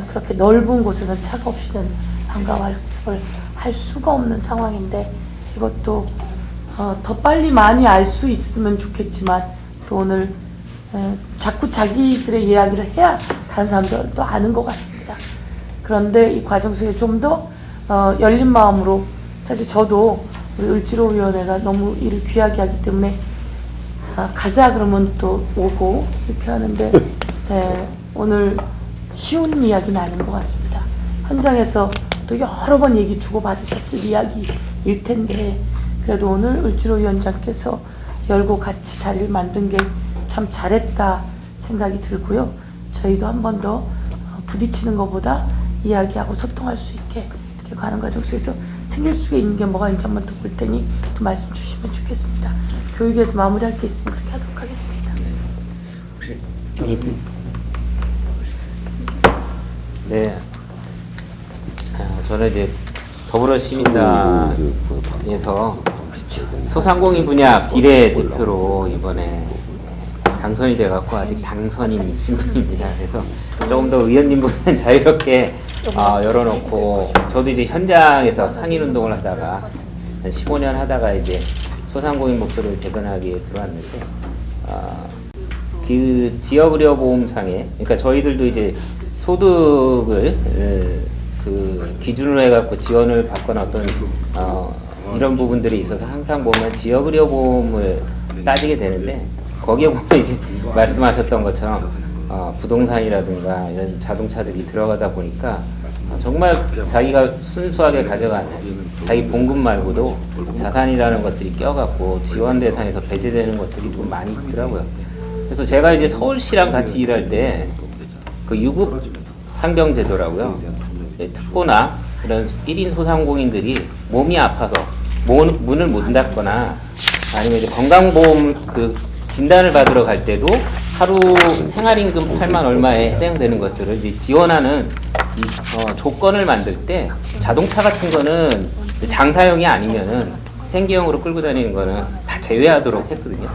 그렇게 넓은 곳에서 차가 없이는 방과후 학습을 할 수가 없는 상황인데 이것도 더 빨리 많이 알 수 있으면 좋겠지만 또 오늘 자꾸 자기들의 이야기를 해야 다른 사람들도 아는 것 같습니다. 그런데 이 과정 속에 좀 더 열린 마음으로 사실 저도 우리 을지로위원회가 너무 일을 귀하게 하기 때문에 가자 그러면 또 오고 이렇게 하는데 오늘 쉬운 이야기는 아닌 것 같습니다. 현장에서 또 여러 번 얘기 주고받으셨을 이야기일 텐데 그래도 오늘 을지로위원장께서 열고 같이 자리를 만든 게 참 잘했다 생각이 들고요. 저희도 한 번 더 부딪히는 것보다 이야기하고 소통할 수 있게 이렇게 가는 과정 속에서 챙길 수 있는 게 뭐가 있는지 한번 더 볼 테니 또 말씀 주시면 좋겠습니다. 교육에서 마무리할 게 있으면 그렇게 하도록 하겠습니다. 네, 저는 이제 더불어시민당에서 소상공인 분야 비례대표로 이번에 당선이 돼갖고 아직 당선이 있은 분입니다. 그래서 조금 더 의원님보다는 자유롭게 열어놓고 저도 이제 현장에서 상인운동을 하다가 한 15년 하다가 이제 소상공인 목소리를 대변하기 위해 들어왔는데 그 지역의료보험상에 그러니까 저희들도 이제 소득을 그 기준으로 해갖고 지원을 받거나 어떤 이런 부분들이 있어서 항상 보면 지역 의료보험을 따지게 되는데 거기에 보면 이제 말씀하셨던 것처럼 부동산이라든가 이런 자동차들이 들어가다 보니까 정말 자기가 순수하게 가져가는 자기 봉급 말고도 자산이라는 것들이 껴갖고 지원 대상에서 배제되는 것들이 좀 많이 있더라고요. 그래서 제가 이제 서울시랑 같이 일할 때 그 유급 상병제도라고요. 특고나 이런 1인 소상공인들이 몸이 아파서 문을 못 닫거나 아니면 이제 건강보험 그 진단을 받으러 갈 때도 하루 생활임금 8만 얼마에 해당되는 것들을 이제 지원하는 조건을 만들 때 자동차 같은 거는 장사용이 아니면은 생계용으로 끌고 다니는 거는 다 제외하도록 했거든요.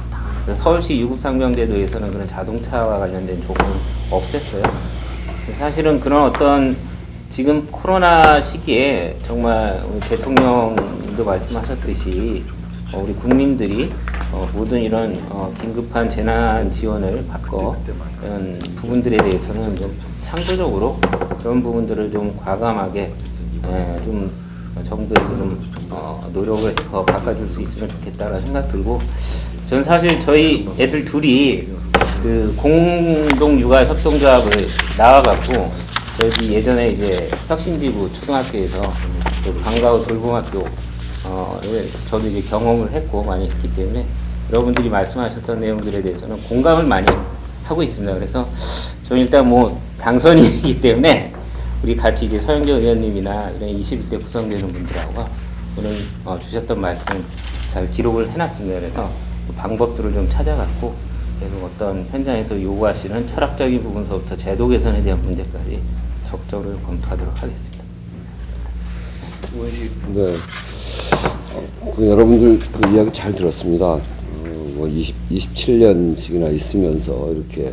그래서 서울시 유급상병제도에서는 그런 자동차와 관련된 조건을 없앴어요. 사실은 그런 어떤 지금 코로나 시기에 정말 우리 대통령도 말씀하셨듯이 우리 국민들이 모든 이런 긴급한 재난 지원을 받고 이런 부분들에 대해서는 좀 창조적으로 그런 부분들을 좀 과감하게 좀 정부에서 좀 노력을 해서 바꿔줄 수 있으면 좋겠다라는 생각 들고, 전 사실 저희 애들 둘이 그 공동 육아 협동조합을 나와갖고 저희 예전에 이제 혁신지구 초등학교에서 그 방과후 돌봄학교 저도 이제 경험을 했고 많이 했기 때문에 여러분들이 말씀하셨던 내용들에 대해서는 공감을 많이 하고 있습니다. 그래서 저는 일단 뭐 당선인이기 때문에 우리 같이 이제 서영교 의원님이나 이런 21대 구성되는 분들하고 오늘 주셨던 말씀 잘 기록을 해놨습니다. 그래서 그 방법들을 좀 찾아갔고 계속 어떤 현장에서 요구하시는 철학적인 부분서부터 제도 개선에 대한 문제까지 적극적으로 검토하도록 하겠습니다. 네, 여러분들 그 이야기 잘 들었습니다. 27년씩이나 있으면서 이렇게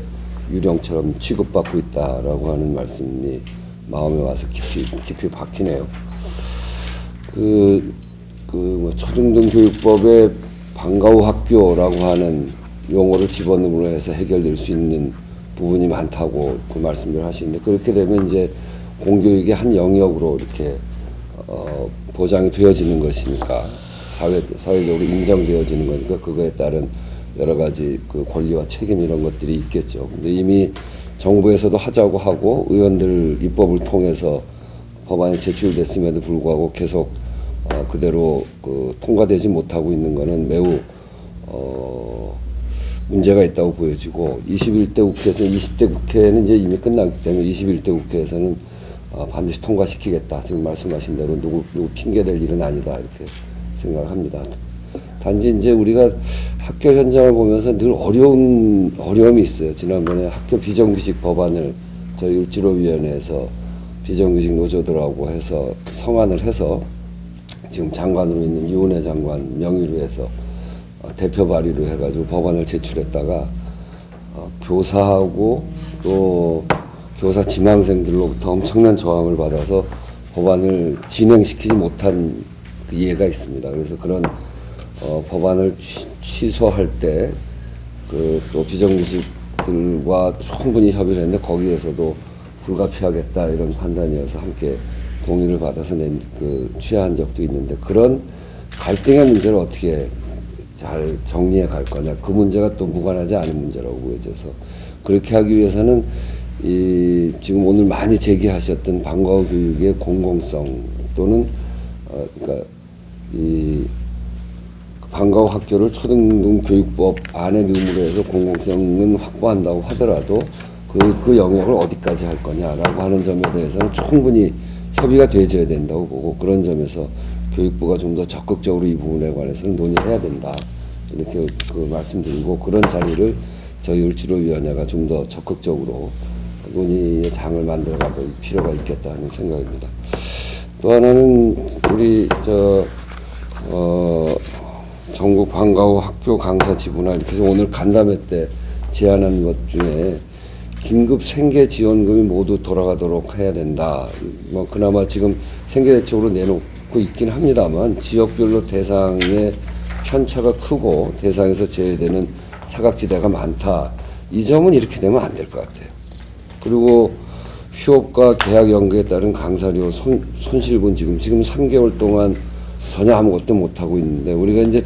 유령처럼 취급받고 있다라고 하는 말씀이 마음에 와서 깊이 박히네요. 초중등교육법에 방과후 학교라고 하는 용어를 집어넣음으로 해서 해결될 수 있는 부분이 많다고 그 말씀을 하시는데, 그렇게 되면 이제 공교육의 한 영역으로 이렇게 보장이 되어지는 것이니까, 사회적으로 인정되어지는 거니까 그거에 따른 여러 가지 그 권리와 책임 이런 것들이 있겠죠. 근데 이미 정부에서도 하자고 하고 의원들 입법을 통해서 법안이 제출됐음에도 불구하고 계속 그대로 그 통과되지 못하고 있는 거는 매우 문제가 있다고 보여지고, 21대 국회에서 20대 국회는 이제 이미 끝났기 때문에 21대 국회에서는 반드시 통과시키겠다. 지금 말씀하신 대로 누구 핑계댈 일은 아니다 이렇게 생각합니다. 단지 이제 우리가 학교 현장을 보면서 늘 어려움이 있어요. 지난번에 학교 비정규직 법안을 저희 을지로위원회에서 비정규직 노조들하고 해서 성안을 해서 지금 장관으로 있는 유은혜 장관 명의로 해서 대표 발의로 해가지고 법안을 제출했다가 교사하고 또 교사 지망생들로부터 엄청난 저항을 받아서 법안을 진행시키지 못한 그 예가 있습니다. 그래서 그런 법안을 취소할 때 그 또 비정규직들과 충분히 협의를 했는데 거기에서도 불가피하겠다 이런 판단이어서 함께 동의를 받아서 취한 적도 있는데, 그런 갈등의 문제를 어떻게 잘 정리해 갈 거냐, 그 문제가 또 무관하지 않은 문제라고 보여져서, 그렇게 하기 위해서는 지금 오늘 많이 제기하셨던 방과후 교육의 공공성 또는 그러니까 방과후 학교를 초등교육법 안에 넣음으로 해서 공공성은 확보한다고 하더라도 그 영역을 어디까지 할 거냐라고 하는 점에 대해서는 충분히 협의가 되어져야 된다고 보고, 그런 점에서 교육부가 좀 더 적극적으로 이 부분에 관해서는 논의해야 된다 이렇게 그 말씀드리고, 그런 자리를 저희 을지로위원회가 좀 더 적극적으로 논의의 장을 만들어가 볼 필요가 있겠다 하는 생각입니다. 또 하나는 우리 전국 방과후 학교 강사 지부나 이렇게 오늘 간담회 때 제안한 것 중에 긴급 생계 지원금이 모두 돌아가도록 해야 된다. 뭐 그나마 지금 생계 대책으로 내놓고 있긴 합니다만 지역별로 대상의 편차가 크고 대상에서 제외되는 사각지대가 많다. 이 점은 이렇게 되면 안 될 것 같아요. 그리고 휴업과 계약 연기에 따른 강사료 손실분 지금 3개월 동안 전혀 아무것도 못 하고 있는데 우리가 이제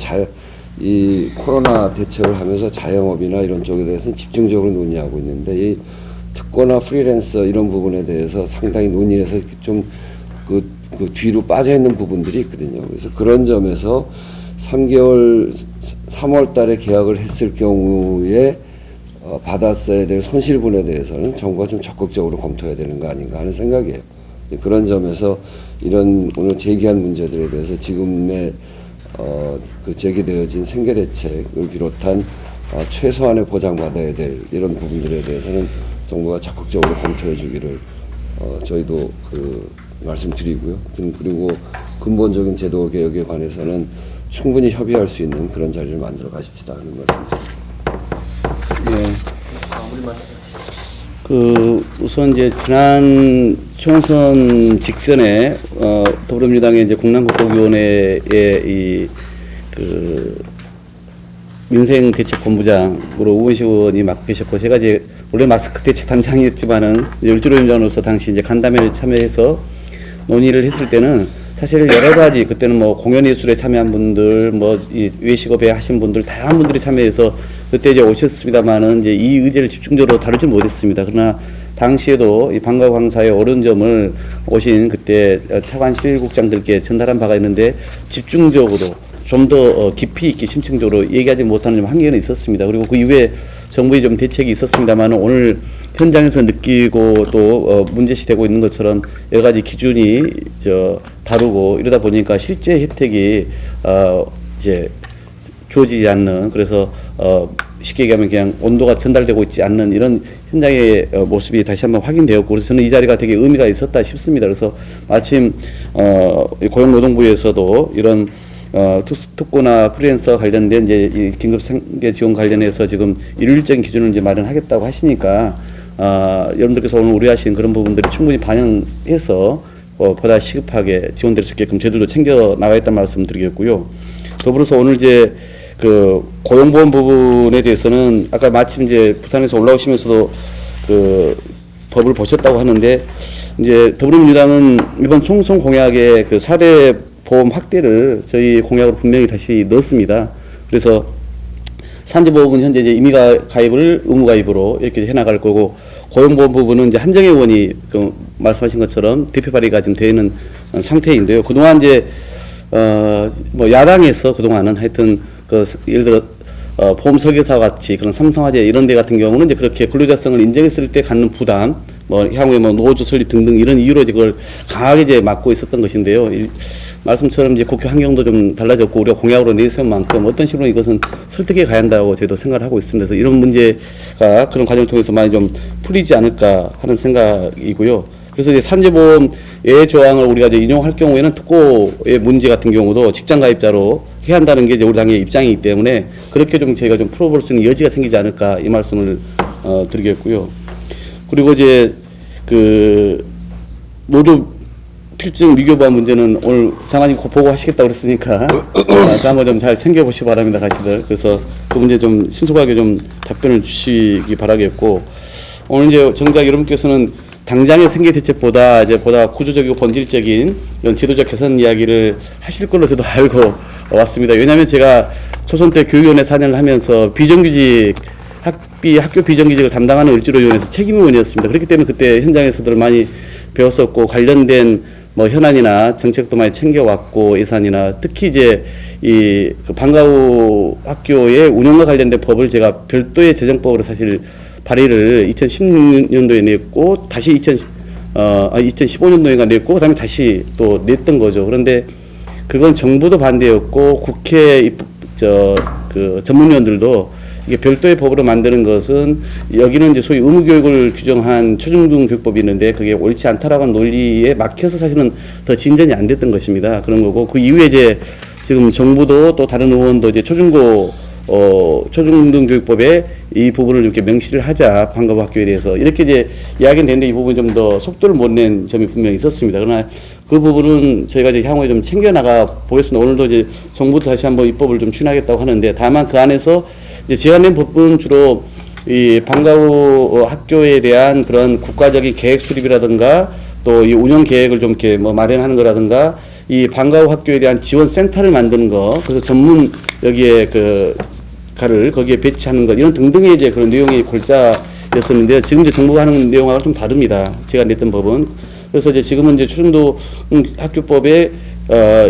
이 코로나 대책을 하면서 자영업이나 이런 쪽에 대해서는 집중적으로 논의하고 있는데 이 특고나 프리랜서 이런 부분에 대해서 상당히 논의해서 좀 그 뒤로 빠져 있는 부분들이 있거든요. 그래서 그런 점에서 3월 달에 계약을 했을 경우에 받았어야 될 손실분에 대해서는 정부가 좀 적극적으로 검토해야 되는 거 아닌가 하는 생각이에요. 그런 점에서 이런 오늘 제기한 문제들에 대해서 지금의 그 제기되어진 생계대책을 비롯한 최소한의 보장받아야 될 이런 부분들에 대해서는 정부가 적극적으로 검토해 주기를 저희도 말씀드리고요. 그리고 근본적인 제도 개혁에 관해서는 충분히 협의할 수 있는 그런 자리를 만들어 가십시다 하는 말씀드립니다. 네. 우선 이제 지난 총선 직전에 더불어민주당의 이제 공남국도위원회의 민생대책본부장으로 우원식 의원이 맡고 계셨고 제가 이제 원래 마스크 대책 단장이었지만은 을지로위원장으로서 당시 이제 간담회를 참여해서 논의를 했을 때는 사실 여러 가지 그때는 뭐 공연예술에 참여한 분들, 뭐 이 외식업에 하신 분들 다양한 분들이 참여해서 그때 이제 오셨습니다만은 이제 이 의제를 집중적으로 다루지 못했습니다. 그러나 당시에도 이 방과 강사의 어려운 점을 오신 그때 차관 실국장들께 전달한 바가 있는데 집중적으로 좀 더 깊이 있게 심층적으로 얘기하지 못하는 좀 한계는 있었습니다. 그리고 그 이후에 정부의 좀 대책이 있었습니다만 오늘 현장에서 느끼고 또 문제시되고 있는 것처럼 여러 가지 기준이 다르고 이러다 보니까 실제 혜택이 이제 주어지지 않는 그래서 쉽게 얘기하면 그냥 온도가 전달되고 있지 않는 이런 현장의 모습이 다시 한번 확인되었고 그래서 저는 이 자리가 되게 의미가 있었다 싶습니다. 그래서 마침 고용노동부에서도 이런 특고나 프리랜서 관련된 이제 이 긴급 생계 지원 관련해서 지금 일률적인 기준을 이제 마련하겠다고 하시니까 여러분들께서 오늘 우려하신 그런 부분들이 충분히 반영해서 보다 시급하게 지원될 수 있게끔 저희들도 챙겨 나가겠다는 말씀 드리겠고요. 더불어서 오늘 이제 고용보험 부분에 대해서는 아까 마침 이제 부산에서 올라오시면서도 법을 보셨다고 하는데 이제 더불어민주당은 이번 총선 공약에 사대 보험 확대를 저희 공약으로 분명히 다시 넣었습니다. 그래서 산재보험은 현재 이제 임의가 가입을 의무가입으로 이렇게 해나갈 거고 고용보험 부분은 이제 한정혜 의원이 말씀하신 것처럼 대표 발의가 지금 되는 상태인데요. 그동안 이제 뭐 야당에서 그동안은 하여튼 예를 들어 보험 설계사 같이 그런 삼성화재 이런 데 같은 경우는 이제 그렇게 근로자성을 인정했을 때 갖는 부담, 뭐 향후에 뭐 노조 설립 등등 이런 이유로 이걸 강하게 이제 막고 있었던 것인데요. 말씀처럼 이제 국회 환경도 좀 달라졌고 우리가 공약으로 내세운 만큼 어떤 식으로 이것은 설득해 가야 한다고 저희도 생각을 하고 있습니다. 그래서 이런 문제가 그런 과정을 통해서 많이 좀 풀리지 않을까 하는 생각이고요. 그래서 이제 산재보험의 조항을 우리가 이제 인용할 경우에는 특고의 문제 같은 경우도 직장 가입자로 해야 한다는 게 이제 우리 당의 입장이기 때문에 그렇게 좀 저희가 좀 풀어볼 수 있는 여지가 생기지 않을까 이 말씀을 드리겠고요. 그리고 이제 노조 필증 미교부와 문제는 오늘 장관님 보고 하시겠다고 그랬으니까 한번 좀 잘 챙겨보시기 바랍니다, 같이들. 그래서 그 문제 좀 신속하게 좀 답변을 주시기 바라겠고 오늘 이제 정작 여러분께서는 당장의 생계 대책보다 이제 보다 구조적이고 본질적인 이런 제도적 개선 이야기를 하실 걸로 저도 알고 왔습니다. 왜냐하면 제가 초선 때 교육위원회 4년을 하면서 비정규직 학교 비정규직을 담당하는 을지로위원회에서 책임의원이었습니다. 그렇기 때문에 그때 현장에서들 많이 배웠었고 관련된 뭐 현안이나 정책도 많이 챙겨왔고 예산이나 특히 이제 이 방과후 학교의 운영과 관련된 법을 제가 별도의 재정법으로 사실 발의를 2016년도에 냈고 다시 2015년도에가 냈고 그다음에 다시 또 냈던 거죠. 그런데 그건 정부도 반대였고 국회 전문위원들도 이게 별도의 법으로 만드는 것은 여기는 이제 소위 의무교육을 규정한 초중등교육법이 있는데 그게 옳지 않다라고 하는 논리에 막혀서 사실은 더 진전이 안 됐던 것입니다. 그런 거고 그 이후에 이제 지금 정부도 또 다른 의원도 이제 초중등교육법에 이 부분을 이렇게 명시를 하자 방과후 학교에 대해서 이렇게 이제 이야기는 되는데 이 부분 좀 더 속도를 못 낸 점이 분명히 있었습니다. 그러나 그 부분은 저희가 이제 향후에 좀 챙겨나가 보겠습니다. 오늘도 이제 정부도 다시 한번 입법을 좀 추진하겠다고 하는데 다만 그 안에서 이제 제안된 법은 주로 이 방과 후 학교에 대한 그런 국가적인 계획 수립이라든가 또 이 운영 계획을 좀 이렇게 뭐 마련하는 거라든가 이 방과 후 학교에 대한 지원 센터를 만드는 거, 그래서 전문 여기에 그 가를 거기에 배치하는 것 이런 등등의 이제 그런 내용이 골자였었는데요. 지금 이제 정부가 하는 내용하고 좀 다릅니다. 제가 냈던 법은. 그래서 이제 지금은 이제 초중도 학교법에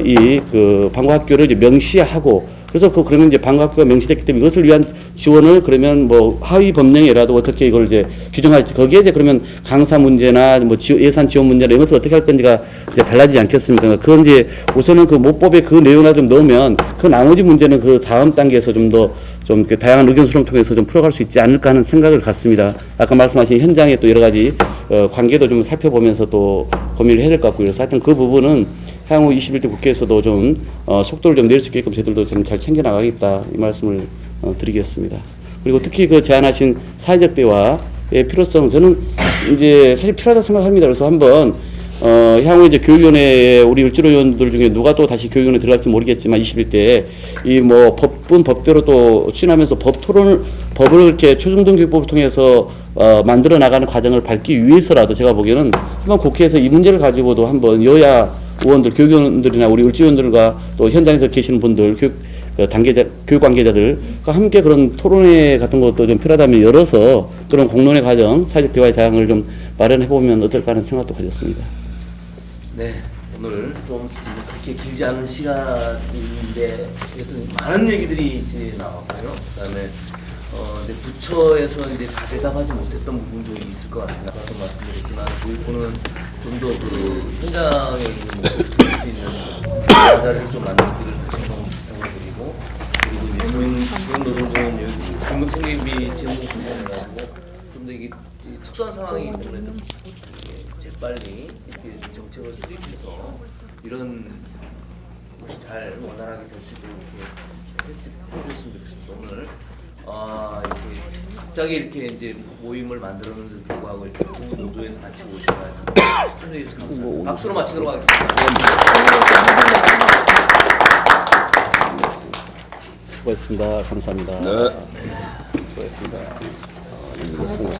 이 그 방과 학교를 이제 명시하고 그래서 그러면 이제 방과 학교가 명시됐기 때문에 이것을 위한 지원을 그러면 뭐 하위 법령이라도 어떻게 이걸 이제 규정할지 거기에 이제 그러면 강사 문제나 뭐 예산 지원 문제나 이런 것을 어떻게 할 건지가 이제 달라지지 않겠습니까? 그건 이제 우선은 그 모법에 그 내용을 좀 넣으면 그 나머지 문제는 그 다음 단계에서 좀 더 좀 다양한 의견 수렴 통해서 좀 풀어갈 수 있지 않을까 하는 생각을 갖습니다. 아까 말씀하신 현장의 또 여러 가지 관계도 좀 살펴보면서 또 고민을 해야 될 것 같고요. 그래서 하여튼 그 부분은 향후 21대 국회에서도 좀 속도를 좀 낼 수 있게끔 저희들도 좀 잘 챙겨 나가겠다 이 말씀을 드리겠습니다. 그리고 특히 그 제안하신 사회적 대화의 필요성 저는 이제 사실 필요하다고 생각합니다. 그래서 한번 향후 이제 교육위원회에 우리 을지로위원들 중에 누가 또 다시 교육위원회 들어갈지 모르겠지만 21대 이 뭐 법대로 또 추진하면서 법을 이렇게 초중등교육법을 통해서 만들어 나가는 과정을 밟기 위해서라도 제가 보기에는 한번 국회에서 이 문제를 가지고도 한번 여야 의원들, 교육위원들이나 우리 을지위원들과 또 현장에서 계시는 분들, 교육 관계자들과 함께 그런 토론회 같은 것도 좀 필요하다면 열어서 그런 공론의 과정, 사회적 대화의 장을 좀 마련해 보면 어떨까 하는 생각도 가졌습니다. 네, 오늘 좀 그렇게 길지 않은 시간인데 여튼 많은 얘기들이 이제 나왔고요. 그다음에 이제 부처에서 이제 다 대답하지 못했던 부분도 있을 것 같습니다. 아까 말씀드렸지만 교육부는 좀 더 그 현장에 있는 모습을 들을 수 있는 자를 좀 만드는 길을 부탁드리고 그리고 이제 고용노동부는 여기 긴급생계비 제공 부분이라고 좀 더 이게 특수한 상황이기 때문에 좀 재빨리 이렇게 정책을 수립해서 이런 것이 잘 원활하게 될 수 있도록 이렇게 해주셨으면 좋겠습니다. 오늘 이렇게 갑자기 이렇게 이제 모임을 만들었는데도 불구하고 이렇게 두 노조에서 같이 오셔가지고 상당히 감사합니다. 박수로 마치도록 하겠습니다. 수고했습니다. 감사합니다. 네. 수고했습니다.